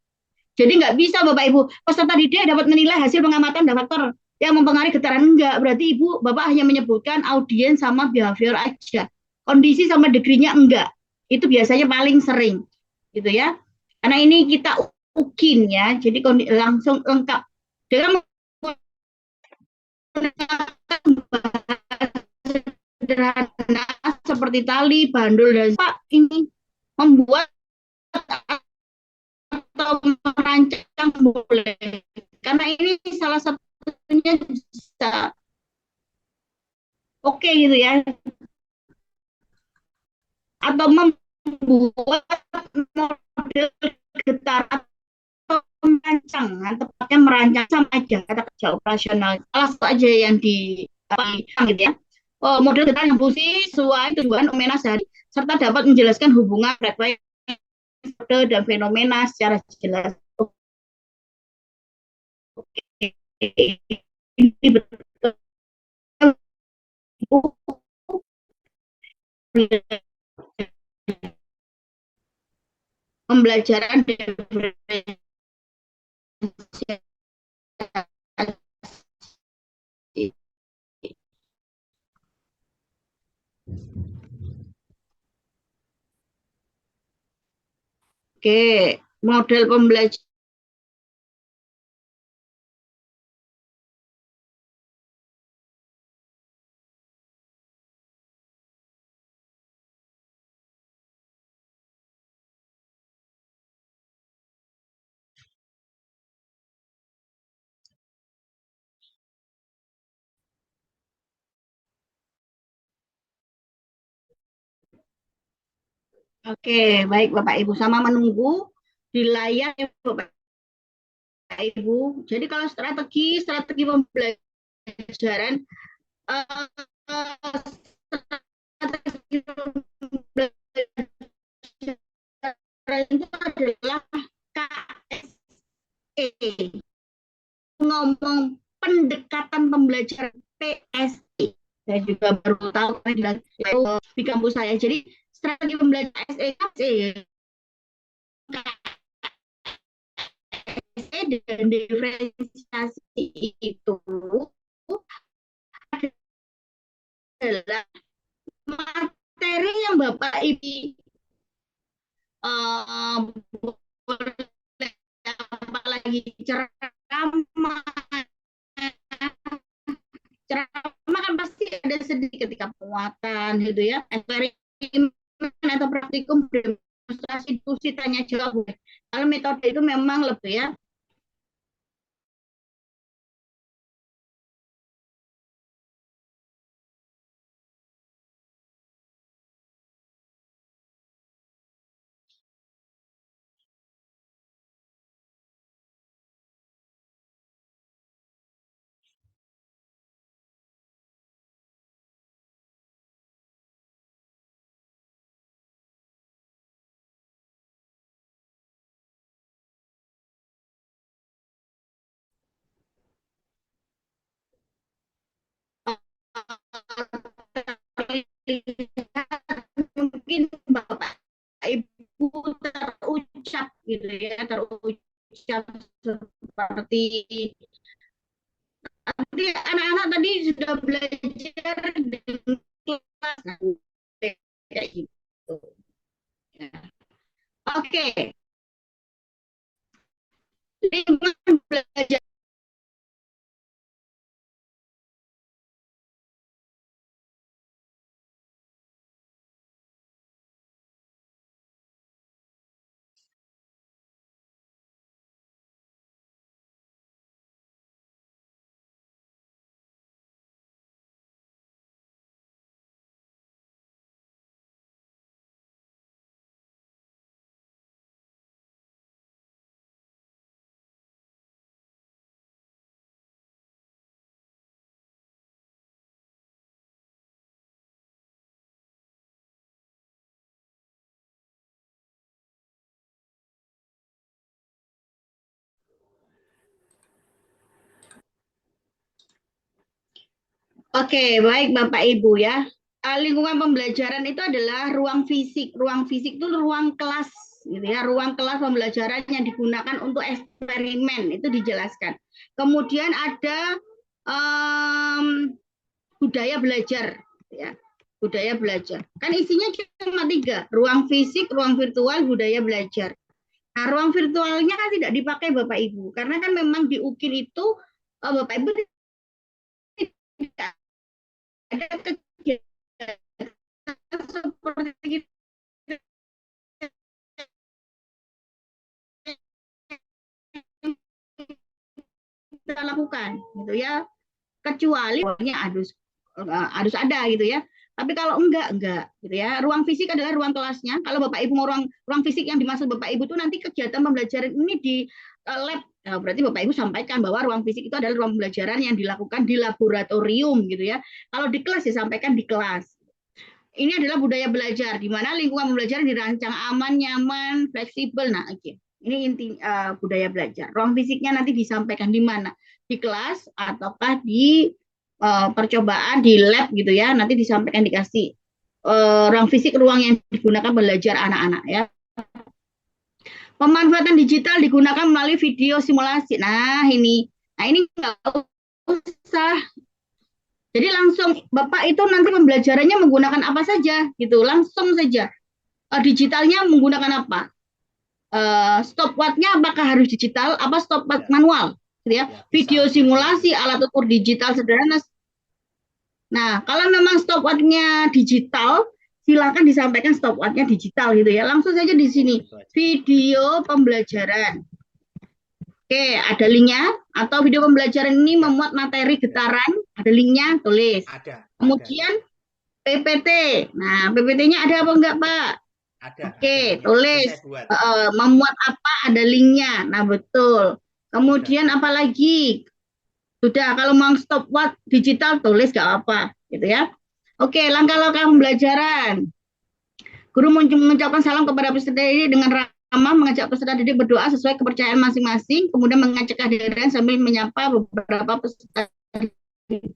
Speaker 1: Jadi nggak bisa Bapak Ibu, peserta didik dapat menilai hasil pengamatan dan faktor yang mempengaruhi getaran. Enggak, berarti Ibu, Bapak hanya menyebutkan audiens sama behavior aja. Kondisi sama degree-nya enggak. Itu biasanya paling sering. Gitu ya. Karena ini kita ukin ya, jadi langsung lengkap. Dengan sederhana seperti tali, bandul, dan Pak ini membuat atau merancang boleh. Karena ini salah satunya bisa oke gitu ya. Atau membuat model getar atau merancang, tepatnya merancang sama aja kata kerja operasional. Salah satu aja yang di gitu ya. Model getar yang fungsi sesuai tujuan fenomena sehari serta dapat menjelaskan hubungan frekuensi dan fenomena secara jelas. Oke. Ini betul pembelajaran diferensiasi. Oke, model pembelajaran. Oke, baik Bapak Ibu, sama menunggu di layar ya Bapak Ibu. Jadi kalau strategi pembelajaran, uh, strategi pembelajaran itu adalah KSE, ngomong pendekatan pembelajaran PSE. Saya juga baru tahu di kampus saya. Jadi strategi pembelajaran PSE dan diferensiasi itu adalah materi yang Bapak Ibu apalagi ceramah ceramah kan pasti ada sedikit ketika penguatan gitu ya, eksperimen atau praktikum demonstrasi diskusi tanya jawab. Kalau metode itu memang lebih ya mungkin Bapak Ibu terucap gitu ya, terucap seperti tadi anak-anak tadi sudah belajar dengan kelas kayak gitu. Ya. Oke, lingkungan belajar. Oke, baik Bapak Ibu ya. Lingkungan pembelajaran itu adalah ruang fisik. Ruang fisik itu ruang kelas, gitu ya. Ruang kelas pembelajaran yang digunakan untuk eksperimen itu dijelaskan. Kemudian ada um, budaya belajar, ya. Budaya belajar. Kan isinya cuma tiga: ruang fisik, ruang virtual, budaya belajar. Nah, ruang virtualnya kan tidak dipakai Bapak Ibu, karena kan memang di UKIN itu Bapak Ibu tidak ada kegiatan seperti itu kita lakukan, gitu ya. Kecuali harus ada gitu ya. Tapi kalau enggak gitu ya. Ruang fisik adalah ruang kelasnya. Kalau Bapak Ibu mau ruang fisik yang dimaksud Bapak Ibu itu nanti kegiatan pembelajaran ini di lab. Nah, berarti Bapak Ibu sampaikan bahwa ruang fisik itu adalah ruang pembelajaran yang dilakukan di laboratorium gitu ya. Kalau di kelas ya sampaikan di kelas. Ini adalah budaya belajar di mana lingkungan pembelajaran dirancang aman, nyaman, fleksibel. Nah, oke. Ini inti budaya belajar. Ruang fisiknya nanti disampaikan di mana? Di kelas ataukah di percobaan di lab gitu ya. Nanti disampaikan dikasih ruang fisik, ruang yang digunakan belajar anak-anak ya. Pemanfaatan digital digunakan melalui video simulasi. Nah, ini. Nah, ini nggak usah. Jadi langsung Bapak itu nanti pembelajarannya menggunakan apa saja gitu, langsung saja. Digitalnya menggunakan apa? Stopwatch-nya apakah harus digital, apa stopwatch manual, gitu ya? Video simulasi, alat ukur digital sederhana. Nah, kalau memang stopwatch-nya digital, silakan disampaikan stopwatch-nya digital gitu ya. Langsung saja di sini, video pembelajaran. Oke, ada linknya atau video pembelajaran ini memuat materi getaran, ada linknya, tulis.
Speaker 2: Ada.
Speaker 1: Kemudian PPT. Nah, PPT-nya ada apa enggak, Pak?
Speaker 2: Ada.
Speaker 1: Oke, tulis. Memuat apa, ada linknya. Nah, betul. Kemudian apa lagi? Sudah, kalau mau stopwatch digital, tulis enggak apa, gitu ya. Oke, langkah-langkah pembelajaran. Guru mengucapkan salam kepada peserta didik dengan ramah, mengajak peserta didik berdoa sesuai kepercayaan masing-masing, kemudian mengajak kehadiran sambil menyapa beberapa peserta didik.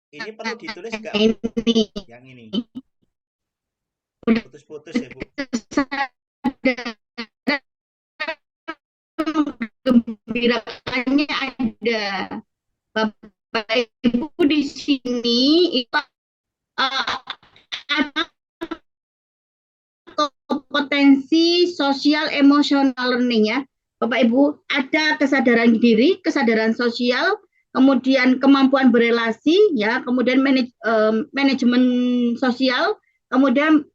Speaker 2: Ini perlu ditulis nggak, Bu? Yang ini. Putus-putus ya, Bu.
Speaker 1: Gembirakannya ada. Bapak Ibu di sini itu ada kompetensi sosial emosional learning ya. Bapak Ibu, ada kesadaran diri, kesadaran sosial, kemudian kemampuan berelasi ya, kemudian manajemen sosial, kemudian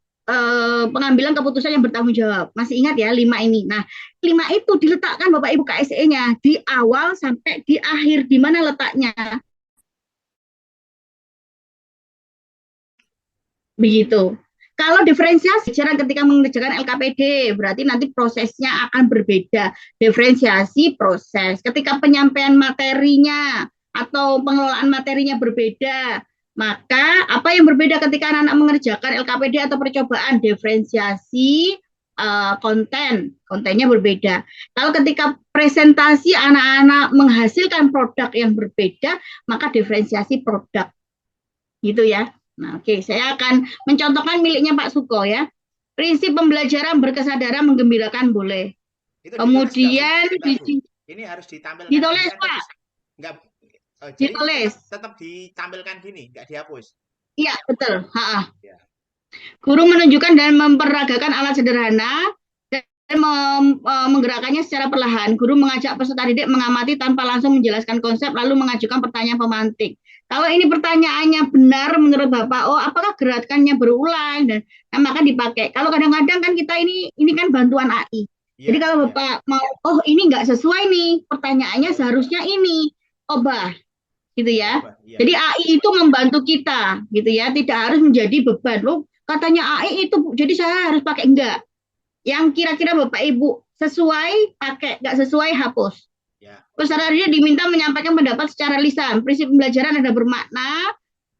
Speaker 1: pengambilan keputusan yang bertanggung jawab. Masih ingat ya 5 ini. Nah, 5 itu diletakkan Bapak Ibu KSE-nya di awal sampai di akhir. Di mana letaknya? Begitu. Kalau diferensiasi cara ketika mengerjakan LKPD, berarti nanti prosesnya akan berbeda. Diferensiasi proses. Ketika penyampaian materinya atau pengelolaan materinya berbeda, maka apa yang berbeda ketika anak-anak mengerjakan LKPD atau percobaan? Diferensiasi kontennya berbeda. Kalau ketika presentasi anak-anak menghasilkan produk yang berbeda, maka diferensiasi produk. Gitu ya. Nah, oke, saya akan mencontohkan miliknya Pak Suko ya. Prinsip pembelajaran berkesadaran menggembirakan boleh.
Speaker 2: Itu
Speaker 1: kemudian
Speaker 2: ini harus ditampilkan.
Speaker 1: Ditulis Pak.
Speaker 2: Enggak.
Speaker 1: Jadi ditulis.
Speaker 2: Tetap ditampilkan gini, enggak dihapus.
Speaker 1: Iya, betul. Ya. Guru menunjukkan dan memperagakan alat sederhana dan menggerakkannya secara perlahan. Guru mengajak peserta didik mengamati tanpa langsung menjelaskan konsep lalu mengajukan pertanyaan pemantik. Kalau ini pertanyaannya benar menurut Bapak, oh apakah gerakannya berulang dan maka dipakai. Kalau kadang-kadang kan kita ini kan bantuan AI. Ya, jadi kalau Bapak mau, oh ini nggak sesuai nih pertanyaannya seharusnya ini, obah gitu ya. Jadi AI itu membantu kita gitu ya, tidak harus menjadi beban. Loh, katanya AI itu, jadi saya harus pakai enggak. Yang kira-kira Bapak Ibu sesuai pakai, nggak sesuai hapus. Peserta didik diminta menyampaikan pendapat secara lisan. Prinsip pembelajaran ada bermakna,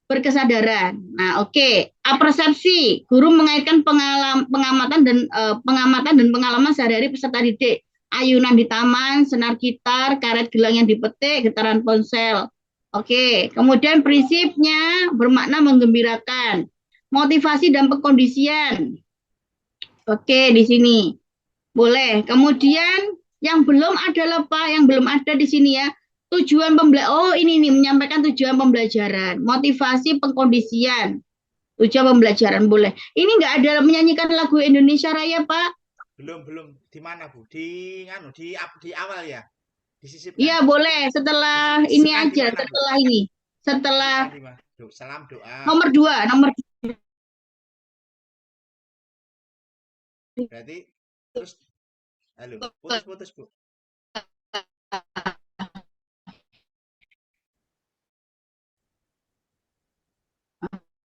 Speaker 1: berkesadaran. Nah, oke. Persepsi. Guru mengaitkan pengamatan dan pengalaman sehari-hari peserta didik. ayunan di taman, senar gitar, karet gelang yang dipetik, getaran ponsel. Oke, kemudian prinsipnya bermakna menggembirakan. Motivasi dan pengkondisian. Oke, di sini. Boleh. Kemudian yang belum ada apa? Yang belum ada di sini ya. Tujuan pembelajaran. Oh, ini nih menyampaikan tujuan pembelajaran, motivasi pengkondisian. Tujuan pembelajaran boleh. Ini nggak ada menyanyikan lagu Indonesia Raya, Pak?
Speaker 2: Belum. Di mana, Bu? Di awal ya?
Speaker 1: Iya,
Speaker 2: Disisipkan.
Speaker 1: boleh. Setelah ini
Speaker 2: Disisipkan di
Speaker 1: aja,
Speaker 2: mana, Bu?
Speaker 1: setelah ini. Setelah
Speaker 2: Disisipkan di mana? Salam doa.
Speaker 1: nomor dua, nomor
Speaker 2: Berarti terus halo, putus-putus, Bu.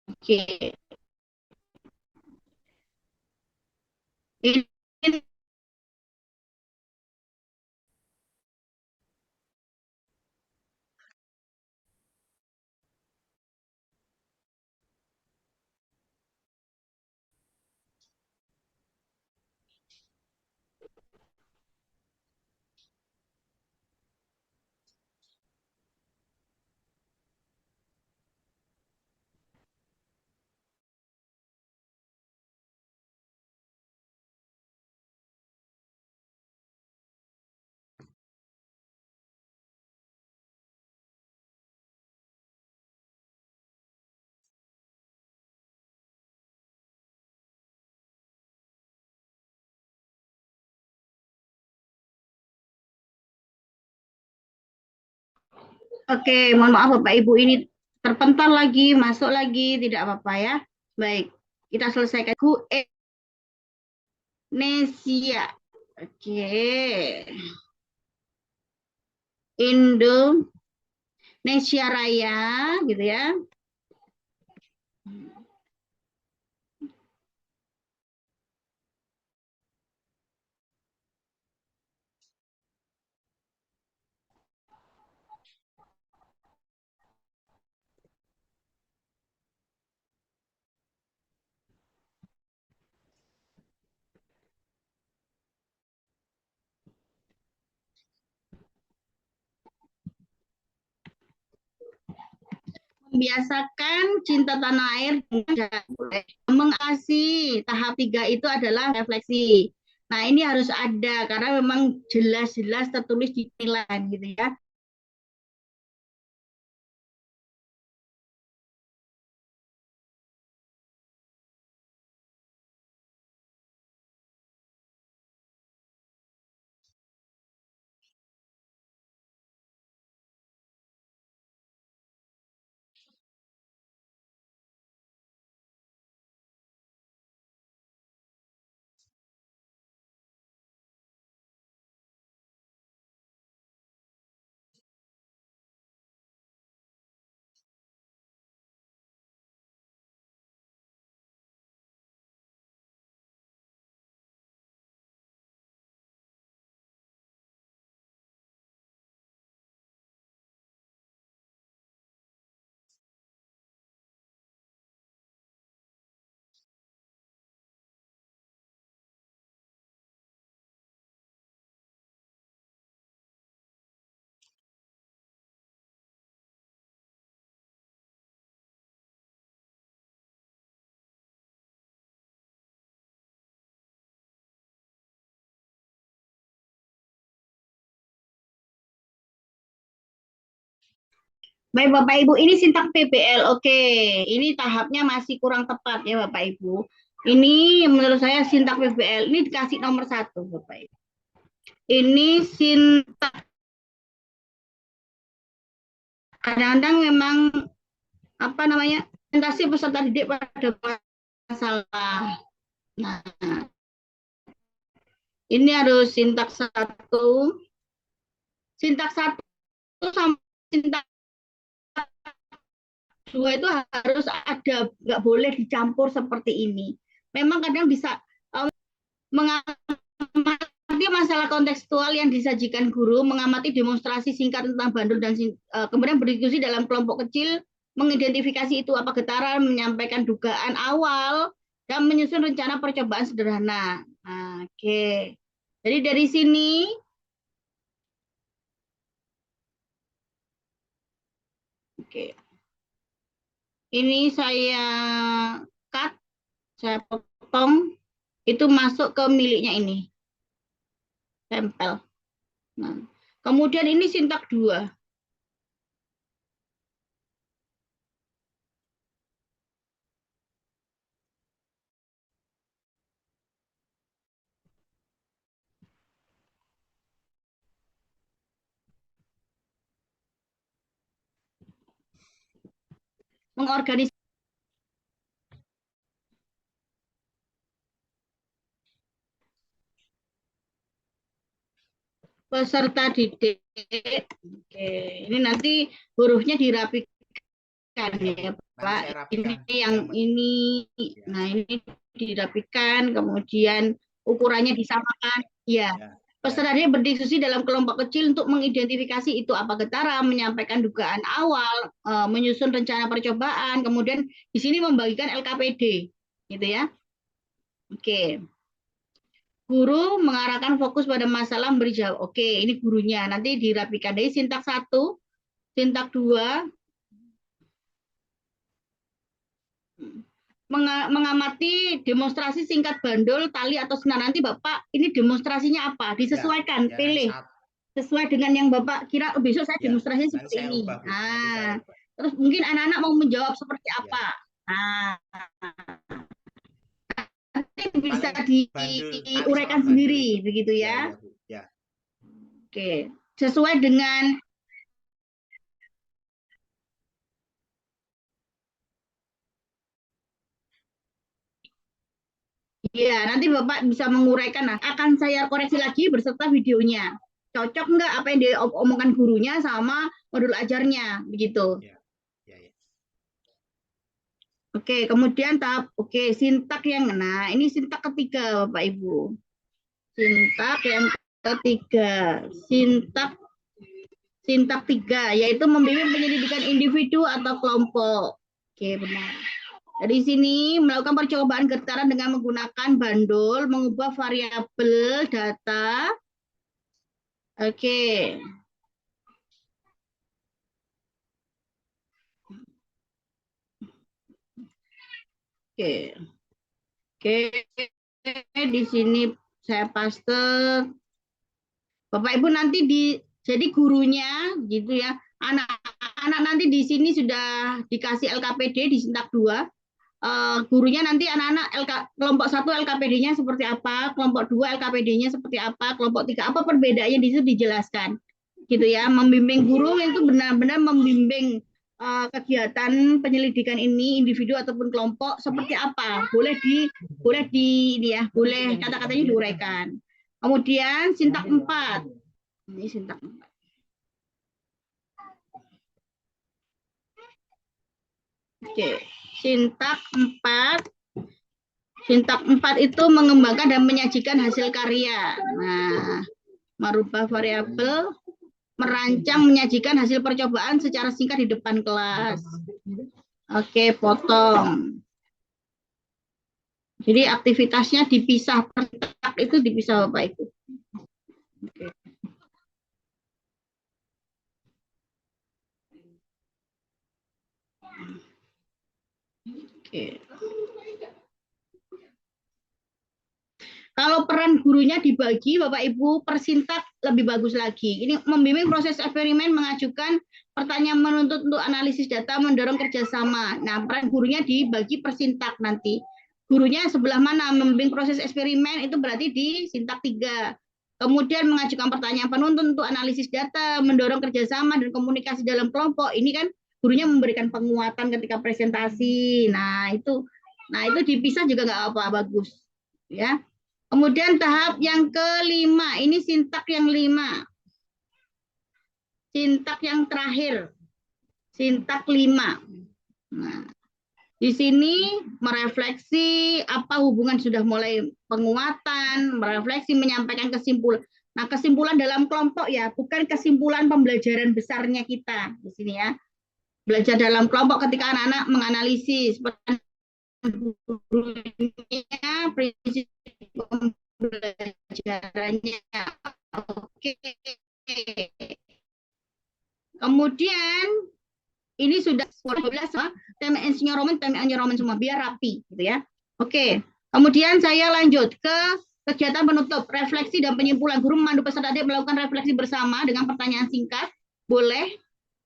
Speaker 1: Oke. Ini oke, mohon maaf Bapak Ibu ini terpental lagi, masuk lagi, tidak apa-apa ya. Baik, kita selesaikan. Indonesia. Oke. Indonesia Raya gitu ya. Membiasakan cinta tanah air mengasihi. Tahap 3 itu adalah refleksi. Nah, ini harus ada karena memang jelas-jelas tertulis di nilai gitu ya. Baik Bapak Ibu, ini sintak PBL. Oke, ini tahapnya masih kurang tepat ya Bapak Ibu. Ini menurut saya sintak PBL. Ini dikasih nomor 1 Bapak Ibu. Ini sintak kadang-kadang memang apa namanya presentasi peserta didik pada masalah. Nah, ini harus sintak satu sama sintak 2 itu harus ada, nggak boleh dicampur seperti ini. Memang kadang bisa mengamati masalah kontekstual yang disajikan guru, mengamati demonstrasi singkat tentang bandul dan kemudian berdiskusi dalam kelompok kecil, mengidentifikasi itu apa getaran, menyampaikan dugaan awal, dan menyusun rencana percobaan sederhana. Nah, oke. Jadi dari sini oke. Ini saya cut, saya potong, itu masuk ke miliknya ini, tempel. Nah, kemudian ini sintak 2. Mengorganisasi peserta didik. Oke, ini nanti hurufnya dirapikan ya,
Speaker 2: Nanti
Speaker 1: Pak.
Speaker 2: saya
Speaker 1: Ini
Speaker 2: rapikan
Speaker 1: yang
Speaker 2: yang
Speaker 1: ini,
Speaker 2: ya,
Speaker 1: nah ini dirapikan, kemudian ukurannya disamakan. Ya,
Speaker 2: ya, ya,
Speaker 1: peserta didik berdiskusi dalam kelompok kecil untuk mengidentifikasi itu apa getaran, menyampaikan dugaan awal, menyusun rencana percobaan, kemudian di sini membagikan LKPD, gitu ya. Oke. Guru mengarahkan fokus pada masalah memberi jawab. Oke, ini gurunya. Nanti dirapikan dari sintak 1, sintak 2, mengamati demonstrasi singkat bandul, tali atau senar. Nanti Bapak, ini demonstrasinya apa?
Speaker 2: ya,
Speaker 1: Disesuaikan,
Speaker 2: ya, nanti
Speaker 1: pilih.
Speaker 2: saat
Speaker 1: Sesuai dengan yang Bapak kira, oh, besok saya
Speaker 2: ya,
Speaker 1: demonstrasinya
Speaker 2: nanti
Speaker 1: seperti
Speaker 2: saya
Speaker 1: ini.
Speaker 2: ubah Bu, nanti saya
Speaker 1: Nah,
Speaker 2: ubah.
Speaker 1: terus mungkin anak-anak mau menjawab seperti
Speaker 2: Ya,
Speaker 1: apa. Nah, nanti bisa
Speaker 2: paling bandul, tali sama
Speaker 1: diuraikan
Speaker 2: bandul
Speaker 1: sendiri,
Speaker 2: itu.
Speaker 1: begitu
Speaker 2: Ya,
Speaker 1: ya.
Speaker 2: ya Bu, ya,
Speaker 1: Oke, sesuai dengan. Iya, nanti Bapak bisa menguraikan. Nah, akan saya koreksi lagi berserta videonya. Cocok nggak apa yang diomongkan gurunya sama modul ajarnya, begitu.
Speaker 2: ya, ya, ya.
Speaker 1: Oke, kemudian tahap, oke, sintak yang, nah ini sintak ketiga Bapak Ibu. Sintak yang ketiga, sintak sintak 3, yaitu membimbing penyelidikan individu atau kelompok. Oke, benar. Dari sini melakukan percobaan getaran dengan menggunakan bandul, mengubah variabel data. Oke, oke, oke. Di sini saya paste. Bapak Ibu nanti jadi gurunya gitu ya. Anak-anak nanti di sini sudah dikasih LKPD di sintak 2. Gurunya nanti anak-anak kelompok 1 LKPD-nya seperti apa, kelompok 2 LKPD-nya seperti apa, kelompok 3 apa perbedaannya di situ dijelaskan. Gitu ya. Membimbing guru itu benar-benar membimbing kegiatan penyelidikan ini individu ataupun kelompok seperti apa. Boleh di ini ya, boleh kata-katanya diuraikan. Kemudian sintak 4. Ini sintak 4. Oke, sintak 4. Sintak 4 itu mengembangkan dan menyajikan hasil karya. Nah, merubah variabel, merancang, menyajikan hasil percobaan secara singkat di depan kelas. Oke, potong. Jadi aktivitasnya dipisah, per itu dipisah Bapak Ibu. Oke. Oke. Kalau peran gurunya dibagi, Bapak Ibu, persintak lebih bagus lagi. Ini membimbing proses eksperimen, mengajukan pertanyaan menuntut untuk analisis data, mendorong kerjasama. Nah, peran gurunya dibagi persintak nanti. Gurunya sebelah mana? Membimbing proses eksperimen itu berarti di sintak 3. Kemudian mengajukan pertanyaan penuntut untuk analisis data, mendorong kerjasama dan komunikasi dalam kelompok. Ini kan gurunya memberikan penguatan ketika presentasi. Nah itu dipisah juga nggak apa bagus, ya. Kemudian tahap yang kelima, ini sintak yang 5. Sintak yang terakhir, sintak 5. Nah, di sini merefleksi apa hubungan sudah mulai penguatan, merefleksi menyampaikan kesimpulan. Nah, kesimpulan dalam kelompok ya, bukan kesimpulan pembelajaran besarnya kita di sini ya. Belajar dalam kelompok ketika anak-anak menganalisis gurunya, prinsip pembelajarannya. Oke. Kemudian ini sudah 12 tema enrollment semua biar rapi gitu ya. Oke. Kemudian saya lanjut ke kegiatan penutup, refleksi dan penyimpulan. Guru memandu peserta didik melakukan refleksi bersama dengan pertanyaan singkat. Boleh.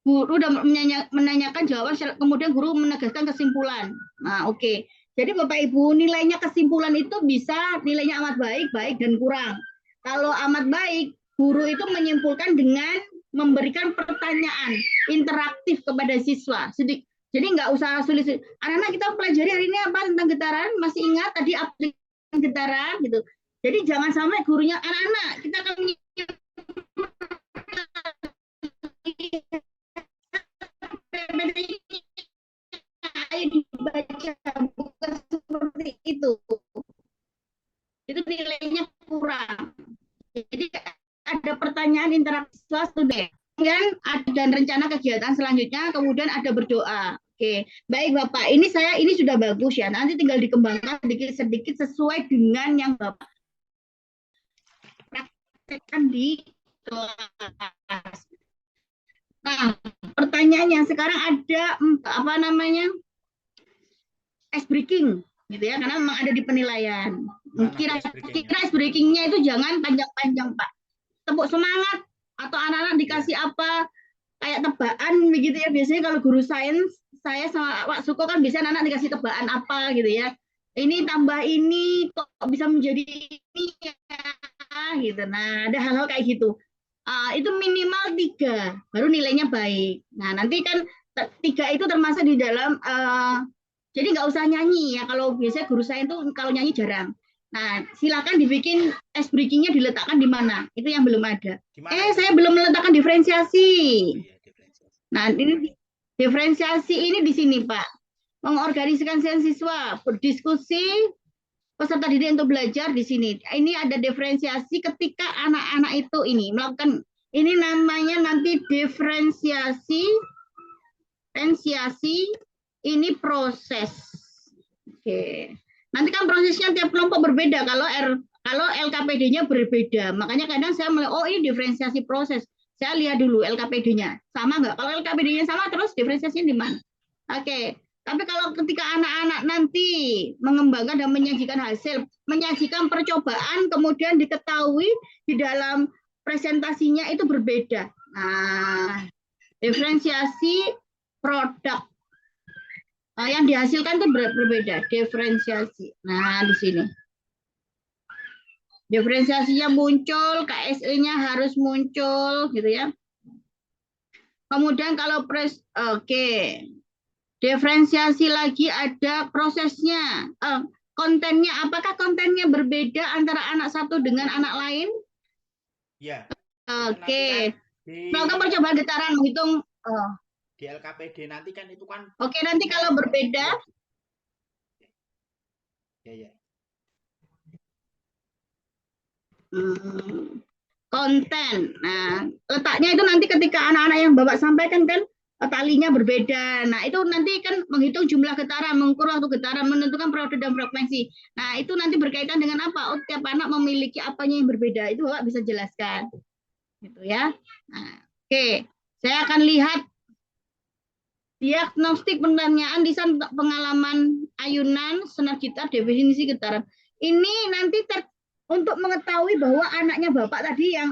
Speaker 1: Guru udah menanyakan jawaban, kemudian guru menegaskan kesimpulan. Nah, oke. Jadi Bapak Ibu, nilainya kesimpulan itu bisa nilainya amat baik, baik dan kurang. Kalau amat baik, guru itu menyimpulkan dengan memberikan pertanyaan interaktif kepada siswa. Jadi nggak usah sulit. Anak-anak kita pelajari hari ini apa tentang getaran? Masih ingat tadi apa tentang getaran gitu. Jadi jangan sampai gurunya anak-anak kita akan dibaca bukan seperti itu. Itu nilainya kurang. Jadi ada pertanyaan interaktif student. Kemudian ada rencana kegiatan selanjutnya, kemudian ada berdoa. Oke, baik Bapak. Ini sudah bagus ya. Nanti tinggal dikembangkan sedikit-sedikit sesuai dengan yang Bapak praktekkan di kelas. Nah, pertanyaannya sekarang ada apa namanya? Ice breaking gitu ya, karena memang ada di penilaian. Kira-kira ice breakingnya itu jangan panjang-panjang Pak. Tepuk semangat atau anak-anak dikasih apa kayak tebakan begitu ya. Biasanya kalau guru sains saya sama Pak Suko kan biasanya anak dikasih tebakan apa gitu ya. Ini tambah ini kok bisa menjadi ini ya gitu. Nah, ada hal-hal kayak gitu. Itu minimal 3 baru nilainya baik. Nah, nanti kan 3 itu termasuk di dalam jadi nggak usah nyanyi ya. Kalau biasanya guru saya itu kalau nyanyi jarang. Nah, silakan dibikin ice breaking-nya diletakkan di mana? Itu yang belum ada. Saya belum meletakkan diferensiasi. Nah, ini diferensiasi ini di sini, Pak. Mengorganisasikan siswa, berdiskusi, peserta didik untuk belajar di sini. Ini ada diferensiasi ketika anak-anak itu ini melakukan, ini namanya nanti diferensiasi, ini proses. Oke. Nanti kan prosesnya tiap kelompok berbeda. Kalau LKPD-nya berbeda, makanya kadang saya mulai, ini diferensiasi proses. Saya lihat dulu LKPD-nya sama nggak? Kalau LKPD-nya sama, terus diferensiasinya di mana? Oke. Tapi kalau ketika anak-anak nanti mengembangkan dan menyajikan hasil, menyajikan percobaan, kemudian diketahui di dalam presentasinya itu berbeda. Nah, diferensiasi produk. Yang dihasilkan itu berbeda, diferensiasi. Nah, di sini. Diferensiasinya muncul, KSE-nya harus muncul, gitu ya. Kemudian kalau diferensiasi lagi ada prosesnya, kontennya. Apakah kontennya berbeda antara anak satu dengan anak lain?
Speaker 2: Ya.
Speaker 1: Oke. Melakukan percobaan getaran menghitung.
Speaker 2: Di LKPD nanti kan itu kan.
Speaker 1: Oke, nanti kalau berbeda.
Speaker 2: Ya.
Speaker 1: Konten. Nah, letaknya itu nanti ketika anak-anak yang Bapak sampaikan kan talinya berbeda. Nah, itu nanti kan menghitung jumlah getaran, mengukur waktu getaran, menentukan periode dan frekuensi. Nah, itu nanti berkaitan dengan apa? Tiap anak memiliki apanya yang berbeda. Itu Bapak bisa jelaskan. Gitu ya. Nah, oke. Saya akan lihat diagnostik pertanyaan di sana pengalaman ayunan, senar gitar, definisi getaran. Ini nanti untuk mengetahui bahwa anaknya Bapak tadi yang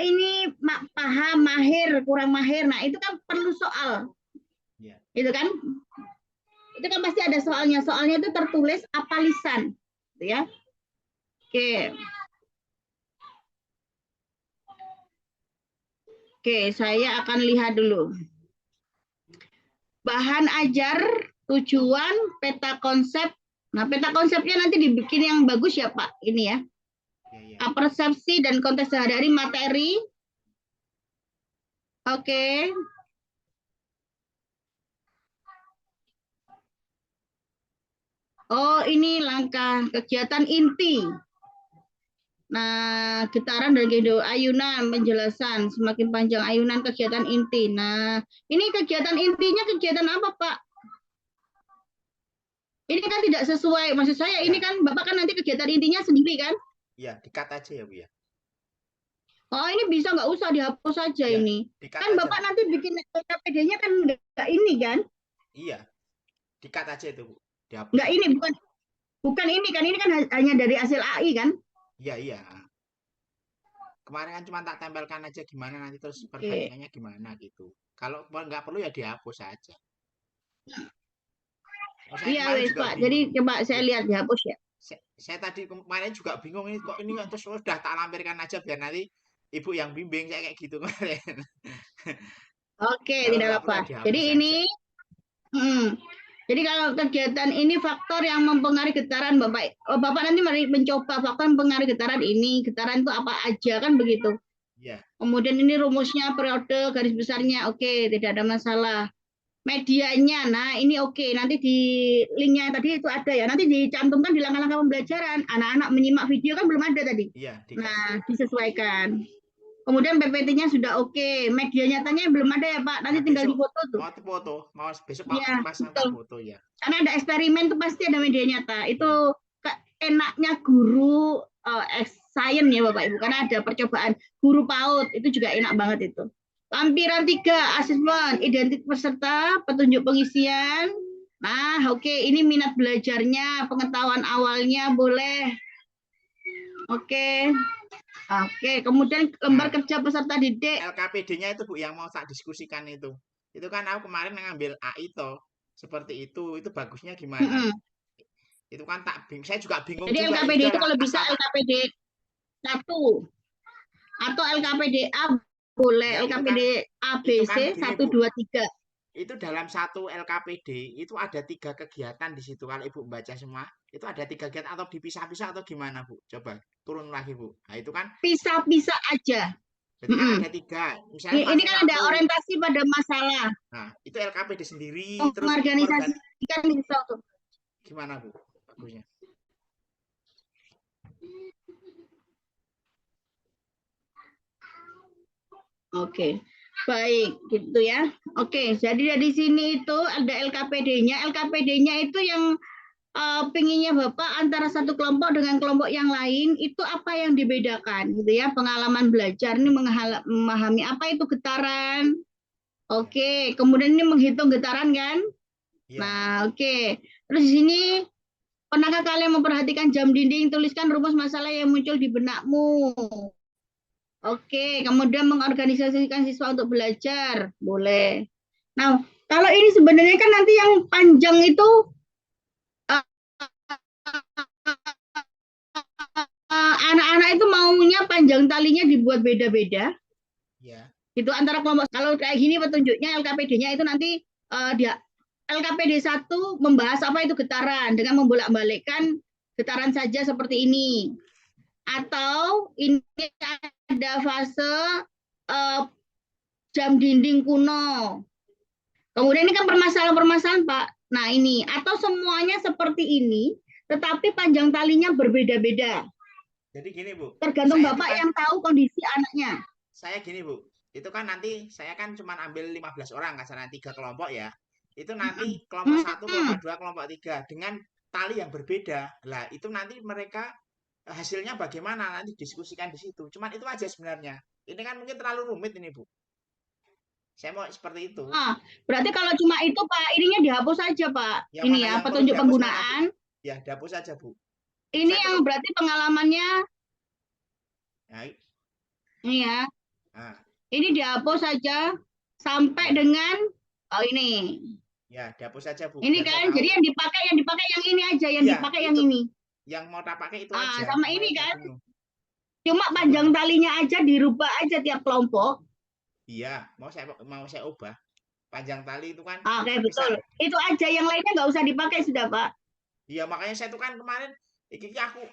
Speaker 1: ini paham, mahir, kurang mahir. Nah, itu kan perlu soal. Yeah. Itu kan? Itu kan pasti ada soalnya. Soalnya itu tertulis apa lisan. Gitu ya. Oke. Oke, saya akan lihat dulu. Bahan ajar, tujuan, peta konsep. Nah, peta konsepnya nanti dibikin yang bagus ya, Pak. Ini ya. Persepsi dan konteks sehari-hari materi. Oke. Ini langkah kegiatan inti. Nah, getaran dan ayunan, penjelasan. Semakin panjang ayunan, kegiatan inti. Nah, ini kegiatan intinya kegiatan apa, Pak? Ini kan tidak sesuai. Maksud saya, ini kan Bapak kan nanti kegiatan intinya sendiri kan?
Speaker 2: Iya, di-cut aja ya, Bu ya.
Speaker 1: Oh, ini bisa nggak usah dihapus saja
Speaker 2: Iya,
Speaker 1: ini.
Speaker 2: di-cut
Speaker 1: Kan
Speaker 2: aja,
Speaker 1: Bapak
Speaker 2: Bu.
Speaker 1: nanti bikin LKPD-nya kan nggak ini kan?
Speaker 2: Iya, di-cut aja itu, Bu. Dihapus
Speaker 1: Nggak
Speaker 2: aja.
Speaker 1: ini, bukan bukan ini kan? Ini kan hanya dari hasil AI kan?
Speaker 2: Iya, iya. Kemarin kan cuma tak tempelkan aja gimana nanti terus
Speaker 1: Oke.
Speaker 2: perbandingannya gimana gitu. Kalau nggak perlu ya dihapus aja. Oh, saya
Speaker 1: Iya
Speaker 2: kemarin
Speaker 1: wes
Speaker 2: juga
Speaker 1: Pak. Jadi
Speaker 2: bingung.
Speaker 1: coba saya
Speaker 2: Iya,
Speaker 1: lihat dihapus ya.
Speaker 2: saya tadi kemarin juga bingung ini kok ini terus udah tak lampirkan aja biar nanti ibu yang bimbing saya kayak gitu kemarin.
Speaker 1: Oke,
Speaker 2: Kalau
Speaker 1: tidak
Speaker 2: nggak perlu
Speaker 1: apa-apa.
Speaker 2: ya
Speaker 1: Jadi
Speaker 2: dihapus
Speaker 1: ini,
Speaker 2: aja.
Speaker 1: jadi kalau kegiatan ini faktor yang mempengaruhi getaran Bapak, oh, Bapak nanti mari mencoba faktor mempengaruhi getaran ini. Getaran itu apa aja kan begitu.
Speaker 2: Iya,
Speaker 1: Kemudian ini rumusnya, periode, garis besarnya, oke, tidak ada masalah. Medianya, nah ini oke, nanti di linknya tadi itu ada ya, nanti dicantumkan di langkah-langkah pembelajaran. Anak-anak menyimak video kan belum ada tadi.
Speaker 2: iya dikasih.
Speaker 1: Nah, disesuaikan. Kemudian PPT-nya sudah oke, media nyatanya belum ada ya Pak, nanti
Speaker 2: Nah,
Speaker 1: tinggal
Speaker 2: besok
Speaker 1: difoto tuh.
Speaker 2: mau foto, mau besok mau
Speaker 1: Iya,
Speaker 2: pasang tak
Speaker 1: betul.
Speaker 2: foto ya.
Speaker 1: Karena ada eksperimen tuh pasti ada media nyata. Itu
Speaker 2: Iya.
Speaker 1: enaknya guru science ya Bapak Ibu, karena ada percobaan guru PAUD, itu juga enak banget itu. Lampiran 3, asesmen, identitas peserta, petunjuk pengisian. Nah, oke, ini minat belajarnya, pengetahuan awalnya boleh. Oke, oke. Kemudian lembar
Speaker 2: Nah,
Speaker 1: kerja peserta didik.
Speaker 2: LKPD-nya itu Bu yang mau tak diskusikan itu. Itu kan aku kemarin ngambil AI toh. Seperti itu bagusnya gimana?
Speaker 1: Mm-mm.
Speaker 2: Itu kan saya juga bingung
Speaker 1: Jadi
Speaker 2: juga ya
Speaker 1: LKPD itu
Speaker 2: sudahlah
Speaker 1: kalau bisa
Speaker 2: asal tak
Speaker 1: LKPD 1 atau LKPD A boleh,
Speaker 2: enggak
Speaker 1: LKPD
Speaker 2: itu
Speaker 1: ABC
Speaker 2: kan gini
Speaker 1: satu
Speaker 2: Bu.
Speaker 1: 2 3.
Speaker 2: Itu dalam satu LKPD itu ada 3 kegiatan di situ. Kalau Ibu baca semua, itu ada 3 kegiatan atau dipisah-pisah atau gimana Bu? Coba turun lagi Bu. Nah itu kan
Speaker 1: Pisah-pisah aja.
Speaker 2: berarti kan
Speaker 1: Mm-mm.
Speaker 2: ada 3. Misalnya
Speaker 1: Ini
Speaker 2: passing
Speaker 1: kan ada
Speaker 2: waktu.
Speaker 1: orientasi pada masalah,
Speaker 2: Nah, itu LKPD sendiri, terus
Speaker 1: mengorganisasikan bisa tuh.
Speaker 2: gimana Bu? Bagusnya.
Speaker 1: Oke, baik gitu ya. Oke, jadi dari sini itu ada LKPD-nya. LKPD-nya itu yang pinginnya Bapak antara satu kelompok dengan kelompok yang lain itu apa yang dibedakan gitu ya. Pengalaman belajar ini memahami apa itu getaran.
Speaker 2: Ya,
Speaker 1: Oke, kemudian ini menghitung getaran kan?
Speaker 2: iya.
Speaker 1: Nah, oke. Terus di sini pernahkah kalian memperhatikan jam dinding? Tuliskan rumus masalah yang muncul di benakmu. Oke, kemudian mengorganisasikan siswa untuk belajar. Boleh. Nah, kalau ini sebenarnya kan nanti yang panjang itu eh, anak-anak itu maunya panjang talinya dibuat beda-beda.
Speaker 2: Iya.
Speaker 1: Itu antara kelompok. Kalau kayak gini petunjuknya LKPD-nya itu nanti dia LKPD 1 membahas apa itu getaran dengan membolak-balikkan getaran saja seperti ini. Atau ini ada fase uh, jam dinding kuno. Kemudian ini kan permasalahan-permasalahan Pak. Nah ini, atau semuanya seperti ini, tetapi panjang talinya berbeda-beda.
Speaker 2: Jadi gini Bu,
Speaker 1: Tergantung
Speaker 2: saya itu
Speaker 1: Bapak
Speaker 2: kan
Speaker 1: yang tahu kondisi anaknya.
Speaker 2: saya gini Bu, itu kan nanti saya kan cuma ambil 15 orang kasarannya 3 kelompok ya. Itu nanti kelompok satu, kelompok 2, kelompok 3 dengan tali yang berbeda. Lah, itu nanti mereka hasilnya bagaimana nanti diskusikan di situ. Cuman itu aja sebenarnya. Ini kan mungkin terlalu rumit ini Bu. Saya mau seperti itu.
Speaker 1: Ah, berarti kalau cuma itu Pak, ininya dihapus saja Pak.
Speaker 2: Yang
Speaker 1: Ini
Speaker 2: mana
Speaker 1: ya,
Speaker 2: yang perlu
Speaker 1: petunjuk
Speaker 2: dihapus mana Bu?
Speaker 1: penggunaan.
Speaker 2: Ya, dihapus aja Bu.
Speaker 1: Ini
Speaker 2: Saya
Speaker 1: yang
Speaker 2: tetap
Speaker 1: berarti pengalamannya,
Speaker 2: ya,
Speaker 1: ini ya.
Speaker 2: nah,
Speaker 1: Ini dihapus saja sampai
Speaker 2: ya,
Speaker 1: dengan oh ini.
Speaker 2: ya dihapus aja Bu,
Speaker 1: Ini
Speaker 2: biar saya
Speaker 1: kan,
Speaker 2: tahu.
Speaker 1: jadi yang dipakai yang ini aja, yang
Speaker 2: Iya,
Speaker 1: dipakai yang
Speaker 2: itu
Speaker 1: ini.
Speaker 2: yang mau tak pakai itu
Speaker 1: Ah,
Speaker 2: aja.
Speaker 1: sama ini
Speaker 2: Makanya saya
Speaker 1: kan,
Speaker 2: bingung.
Speaker 1: cuma
Speaker 2: Apa?
Speaker 1: panjang talinya aja dirubah aja tiap kelompok.
Speaker 2: Iya, mau saya ubah. Panjang tali itu kan
Speaker 1: Ah, oke,
Speaker 2: misal
Speaker 1: betul. Itu aja, yang lainnya nggak usah dipakai sudah, Pak.
Speaker 2: iya makanya saya tuh kan kemarin iki aku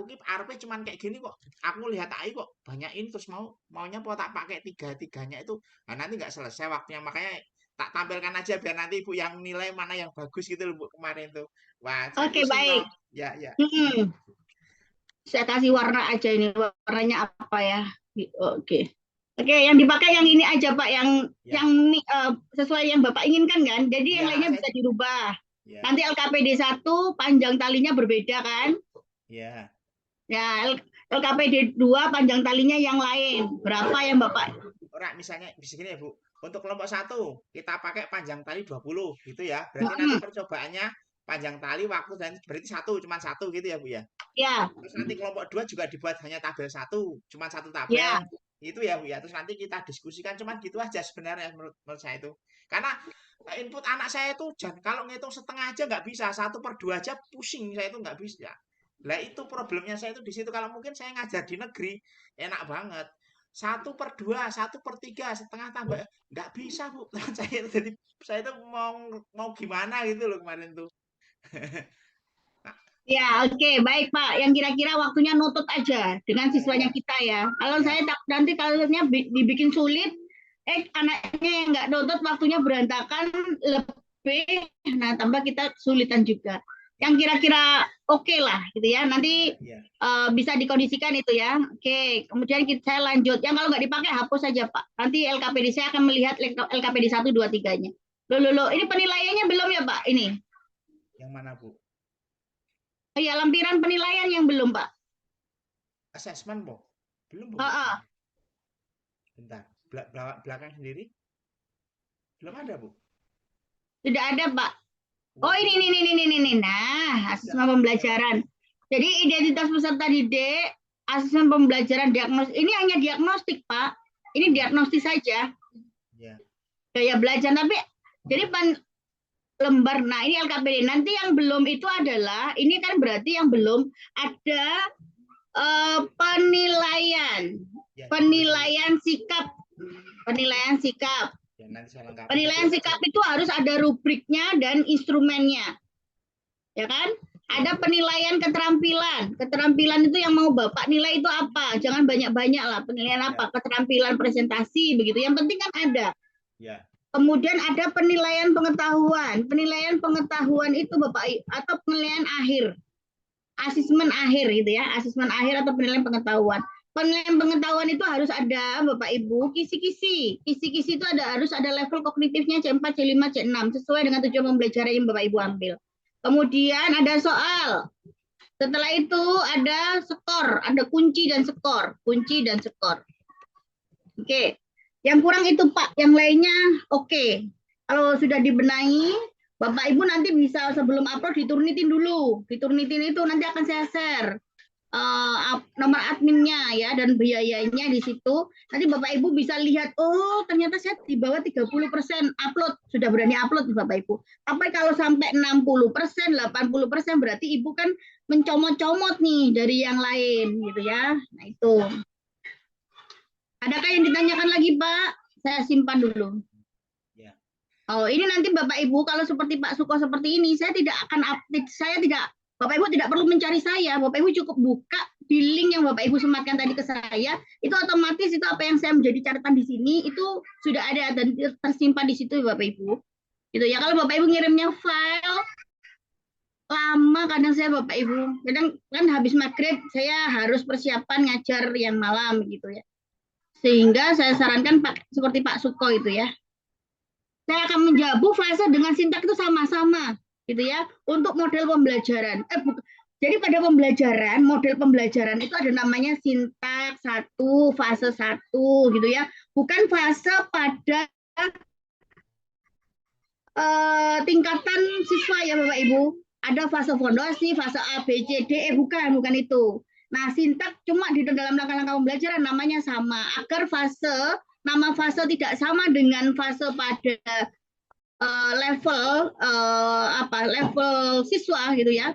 Speaker 2: kip arepe cuman kayak gini kok. Aku lihat AI kok banyak ini terus maunya mau tak pakai tiga-tiganya itu. Nah, nanti nggak selesai waktunya makanya tak tampilkan aja biar nanti Ibu yang nilai mana yang bagus gitu loh Bu kemarin tuh. Wah, saya
Speaker 1: Oke,
Speaker 2: pusing toh.
Speaker 1: baik.
Speaker 2: Ya, ya.
Speaker 1: Hmm. Saya kasih warna aja ini. Warnanya apa ya? Oke. Oke, yang dipakai yang ini aja, Pak. Yang
Speaker 2: Ya.
Speaker 1: sesuai yang Bapak inginkan kan. Jadi yang
Speaker 2: Ya,
Speaker 1: lainnya
Speaker 2: saya
Speaker 1: bisa dirubah.
Speaker 2: ya.
Speaker 1: Nanti LKPD 1 panjang talinya berbeda kan?
Speaker 2: Ya.
Speaker 1: Ya, LKPD 2 panjang talinya yang lain. Berapa yang Bapak?
Speaker 2: Ora, misalnya bisa gini ya Bu. Untuk kelompok satu kita pakai panjang tali 20 gitu ya. Berarti nanti
Speaker 1: Mm-mm.
Speaker 2: percobaannya panjang tali waktu dan berarti satu cuma satu gitu ya Bu ya.
Speaker 1: Ya,
Speaker 2: Terus nanti kelompok dua juga dibuat hanya tabel satu, cuma satu tabel.
Speaker 1: ya.
Speaker 2: Itu ya Bu ya. Terus nanti kita diskusikan cuman gitu aja sebenarnya menurut saya itu. Karena input anak saya itu jangan kalau ngitung setengah aja nggak bisa, 1/2 aja pusing saya itu nggak bisa. Lah itu problemnya saya itu di situ. Kalau mungkin saya ngajar di negeri enak banget. 1/2, 1/3, setengah tambah nggak bisa Bu. Saya jadi saya itu mau gimana gitu loh kemarin tuh. Nah,
Speaker 1: Ya, oke, baik Pak. Yang kira-kira waktunya nutut aja dengan siswanya
Speaker 2: iya,
Speaker 1: kita ya. Kalau
Speaker 2: iya,
Speaker 1: saya nanti kalau dibikin sulit, anaknya yang nggak nutut waktunya berantakan lebih, nah tambah kita kesulitan juga. Yang kira-kira oke lah, gitu ya. Nanti
Speaker 2: iya.
Speaker 1: bisa dikondisikan itu ya. Oke, kemudian saya lanjut. Yang kalau nggak dipakai hapus saja Pak. Nanti LKPD saya akan melihat LKPD 1, 2, 3-nya. Loh, ini penilaiannya belum ya Pak? Ini.
Speaker 2: Yang mana Bu?
Speaker 1: Oh ya, lampiran penilaian yang belum Pak.
Speaker 2: Asesmen Bu? Belum Bu?
Speaker 1: Oh,
Speaker 2: Bentar. Belakang sendiri? Belum ada Bu?
Speaker 1: tidak ada, Pak. Oh,
Speaker 2: Oh, belum.
Speaker 1: ini. Nah,
Speaker 2: Ada.
Speaker 1: asesmen pembelajaran. Jadi identitas peserta didik, asesmen pembelajaran diagnostik. Ini hanya diagnostik, Pak. Ini
Speaker 2: Ya,
Speaker 1: diagnostis saja.
Speaker 2: ya,
Speaker 1: Gaya belajar. Tapi, jadi lembar. Nah, ini LKPD. Nanti yang belum itu adalah, ini kan berarti yang belum ada penilaian.
Speaker 2: ya. Coba dulu.
Speaker 1: Penilaian sikap. Penilaian sikap.
Speaker 2: Ya, nanti saya lengkapi.
Speaker 1: Penilaian
Speaker 2: Betul aja.
Speaker 1: sikap itu harus ada rubriknya dan instrumennya, ya kan?
Speaker 2: Ya,
Speaker 1: Ada penilaian keterampilan. Keterampilan itu yang mau Bapak nilai itu apa? Jangan banyak-banyak lah. Penilaian
Speaker 2: ya,
Speaker 1: apa? Keterampilan presentasi begitu. Yang penting kan ada.
Speaker 2: ya,
Speaker 1: Kemudian ada penilaian pengetahuan. Penilaian pengetahuan itu Bapak atau penilaian akhir. Asesmen akhir gitu ya. Asesmen akhir atau penilaian pengetahuan. Penilaian pengetahuan itu harus ada Bapak Ibu kisi-kisi. Kisi-kisi itu harus ada level kognitifnya C4, C5, C6 sesuai dengan tujuan pembelajaran yang Bapak Ibu ambil. Kemudian ada soal. Setelah itu ada skor, ada kunci dan skor, kunci dan skor. Oke. Yang kurang itu Pak, yang lainnya oke. Kalau sudah dibenahi, Bapak Ibu nanti bisa sebelum upload diturnitin dulu. Diturnitin itu nanti akan saya share nomor adminnya ya dan biayanya di situ. Nanti Bapak Ibu bisa lihat, oh ternyata saya di bawah 30% upload, sudah berani upload Bapak Ibu. Tapi kalau sampai 60%, 80% berarti Ibu kan mencomot-comot nih dari yang lain gitu ya. Nah itu. Adakah yang ditanyakan lagi Pak? Saya simpan dulu.
Speaker 2: ya.
Speaker 1: Oh, ini nanti Bapak Ibu kalau seperti Pak Suko seperti ini, saya tidak akan update, saya tidak, Bapak Ibu tidak perlu mencari saya, Bapak Ibu cukup buka di link yang Bapak Ibu sematkan tadi ke saya, itu otomatis itu apa yang saya menjadi catatan di sini itu sudah ada dan tersimpan di situ Bapak Ibu. Gitu ya. Kalau Bapak Ibu ngirimnya file lama kadang saya Bapak Ibu, kadang kan habis maghrib saya harus persiapan ngajar yang malam gitu ya. Sehingga saya sarankan Pak seperti Pak Suko itu ya. Saya akan menjabu fase dengan sintak itu sama-sama gitu ya untuk model pembelajaran. Jadi pada pembelajaran, model pembelajaran itu ada namanya sintak satu, fase satu gitu ya. Bukan fase pada tingkatan siswa ya Bapak Ibu. Ada fase fondasi, fase A, B, C, D, E, bukan itu. Nah, sintak cuma di dalam langkah-langkah pembelajaran namanya sama agar nama fase tidak sama dengan fase pada level siswa gitu ya.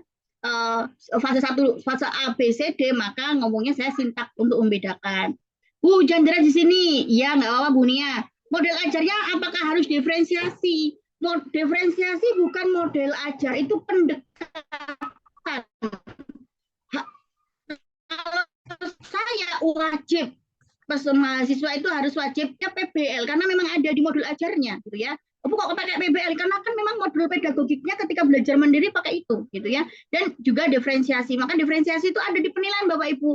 Speaker 1: Fase 1, fase A, B, C, D, maka ngomongnya saya sintak untuk membedakan. Bu, jangan deras di sini. Ya, nggak apa-apa Bu Nia. Model ajarnya apakah harus diferensiasi? Diferensiasi bukan model ajar, itu pendekatan. Kalau saya wajib mahasiswa itu harus wajibnya PBL karena memang ada di modul ajarnya gitu ya. Kok pakai PBL karena kan memang modul pedagogiknya ketika belajar mandiri pakai itu gitu ya. Dan juga diferensiasi. Maka diferensiasi itu ada di penilaian Bapak Ibu.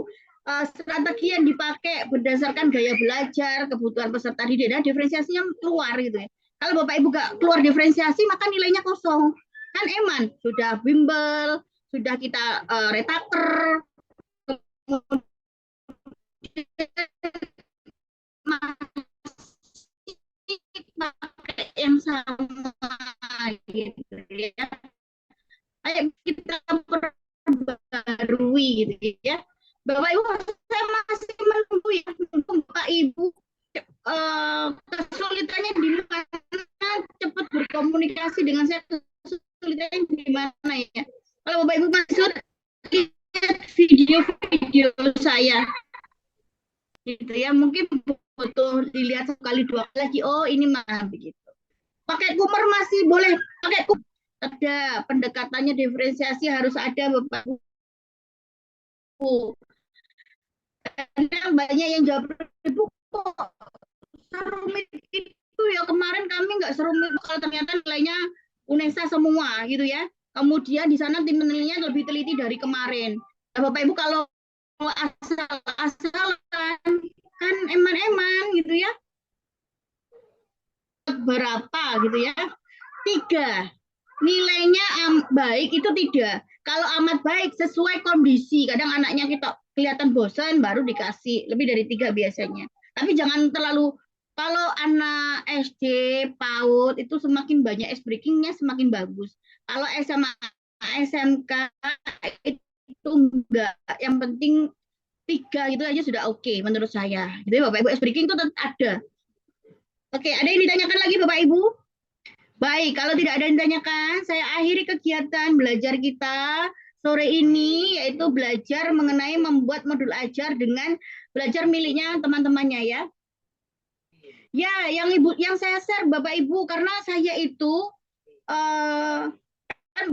Speaker 1: Strategi yang dipakai berdasarkan gaya belajar, kebutuhan peserta didik dan diferensiasinya keluar gitu ya. Kalau Bapak Ibu gak keluar diferensiasi maka nilainya kosong. Kan eman, sudah bimbel, sudah kita retaker, pakai yang sama gitu ya. Ayo kita perbarui gitu ya. Bapak Ibu, saya masih menunggu ya, menunggu Bapak Ibu kesulitannya di mana, cepat berkomunikasi dengan saya, kesulitannya di mana ya. Kalau Bapak Ibu masuk lihat video-video saya gitu ya, mungkin butuh dilihat sekali dua kali lagi, oh ini mah begitu. Pakai kumur masih boleh, pakai kumur ada pendekatannya, diferensiasi harus ada Bapak Ibu. Karena banyak yang jawab, Ibu kok serumit itu ya, kemarin kami nggak serumit kalau ternyata nilainya UNESA semua gitu ya. Kemudian di sana tim penilainya lebih teliti dari kemarin. Nah, Bapak Ibu kalau asal-asalan kan eman-eman gitu ya. Berapa gitu ya? 3. Nilainya baik itu tidak. Kalau amat baik sesuai kondisi. Kadang anaknya kita kelihatan bosan baru dikasih lebih dari 3 biasanya. Tapi jangan terlalu, kalau anak SD, PAUD itu semakin banyak ice breakingnya semakin bagus. Kalau SMA, SMK itu enggak. Yang penting 3 itu aja sudah oke menurut saya. Jadi Bapak Ibu ice breaking itu tetap ada. Oke, ada yang ditanyakan lagi Bapak Ibu? Baik, kalau tidak ada yang ditanyakan, saya akhiri kegiatan belajar kita sore ini, yaitu belajar mengenai membuat modul ajar dengan belajar miliknya teman-temannya ya. Ya, yang saya share Bapak Ibu, karena saya itu kan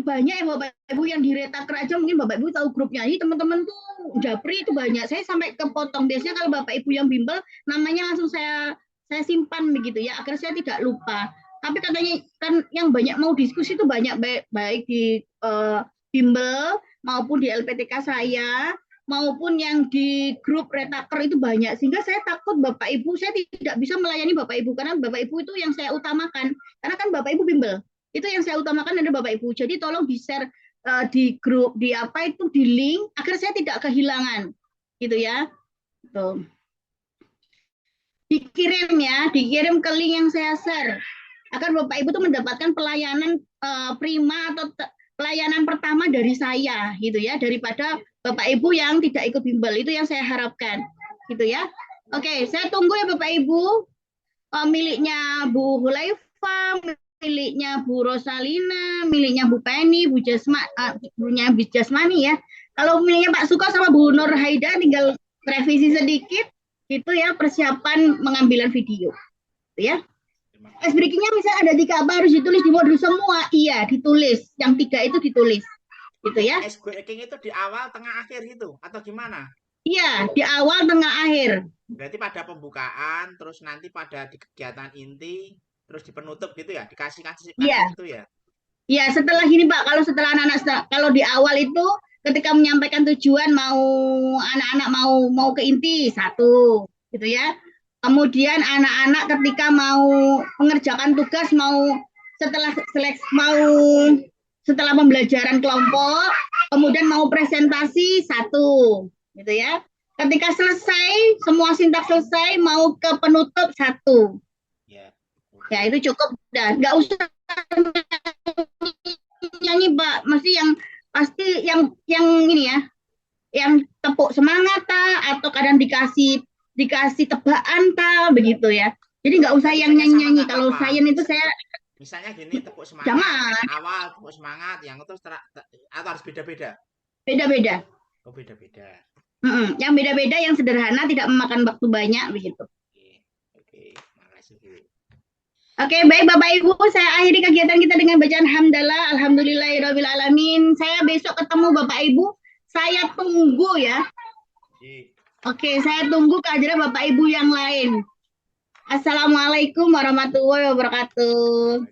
Speaker 1: banyak ya Bapak Ibu yang di Retaker aja, mungkin Bapak Ibu tahu grupnya. Ini teman-teman tuh Japri itu banyak. Saya sampai kepotong. Biasanya kalau Bapak Ibu yang bimbel, namanya langsung saya simpan begitu ya, agar saya tidak lupa. Tapi katanya kan yang banyak mau diskusi itu banyak, baik di bimbel maupun di LPTK saya, maupun yang di grup Retaker itu banyak, sehingga saya takut Bapak Ibu, saya tidak bisa melayani Bapak Ibu karena Bapak Ibu itu yang saya utamakan, karena kan Bapak Ibu bimbel itu yang saya utamakan ada Bapak Ibu. Jadi tolong di share di grup, di apa itu, di link agar saya tidak kehilangan gitu ya. Tuh. Dikirim ya, dikirim ke link yang saya share agar Bapak Ibu tuh mendapatkan pelayanan prima atau pelayanan pertama dari saya gitu ya, daripada Bapak Ibu yang tidak ikut bimbel. Itu yang saya harapkan gitu ya. Oke, saya tunggu ya Bapak Ibu. Miliknya Bu Hulaifa, miliknya Bu Rosalina, miliknya Bu Penny, Bu punya Bu Jasmani ya. Kalau miliknya Pak Suko sama Bu Nur Haida tinggal revisi sedikit itu ya, persiapan pengambilan video ya. Ice breakingnya misalnya ada 3 apa harus ditulis di modul semua, iya ditulis, yang 3 itu ditulis gitu ya.
Speaker 2: Ice breaking itu di awal, tengah, akhir gitu atau gimana?
Speaker 1: Iya, di awal, tengah, akhir.
Speaker 2: Berarti pada pembukaan, terus nanti pada di kegiatan inti, terus di penutup gitu ya, dikasih
Speaker 1: Iya.
Speaker 2: gitu ya.
Speaker 1: Ya, setelah ini Pak, kalau setelah anak-anak, kalau di awal itu ketika menyampaikan tujuan, mau anak-anak mau ke inti 1 gitu ya. Kemudian anak-anak ketika mau mengerjakan tugas, setelah pembelajaran kelompok, kemudian mau presentasi 1 gitu ya. Ketika selesai, semua sintak selesai, mau ke penutup 1. Ya, itu cukup. Dan nggak usah nyanyi Pak, mesti yang pasti yang ini ya, yang tepuk semangat atau kadang dikasih tebakan begitu ya. Jadi nggak usah yang nyanyi-nyanyi. Kalau saya itu saya
Speaker 2: misalnya gini, tepuk semangat
Speaker 1: jangan.
Speaker 2: awal, tepuk semangat yang itu atau harus beda-beda?
Speaker 1: Beda-beda.
Speaker 2: Oh, beda-beda.
Speaker 1: Yang beda-beda, yang sederhana, tidak memakan waktu banyak begitu.
Speaker 2: Oke, makasih Bu.
Speaker 1: Oke, baik Bapak Ibu, saya akhiri kegiatan kita dengan bacaan hamdalah, alhamdulillahirabbil alamin. Saya besok ketemu Bapak Ibu, saya tunggu ya. Oke, saya tunggu kehadiran Bapak Ibu yang lain. Assalamualaikum warahmatullahi wabarakatuh.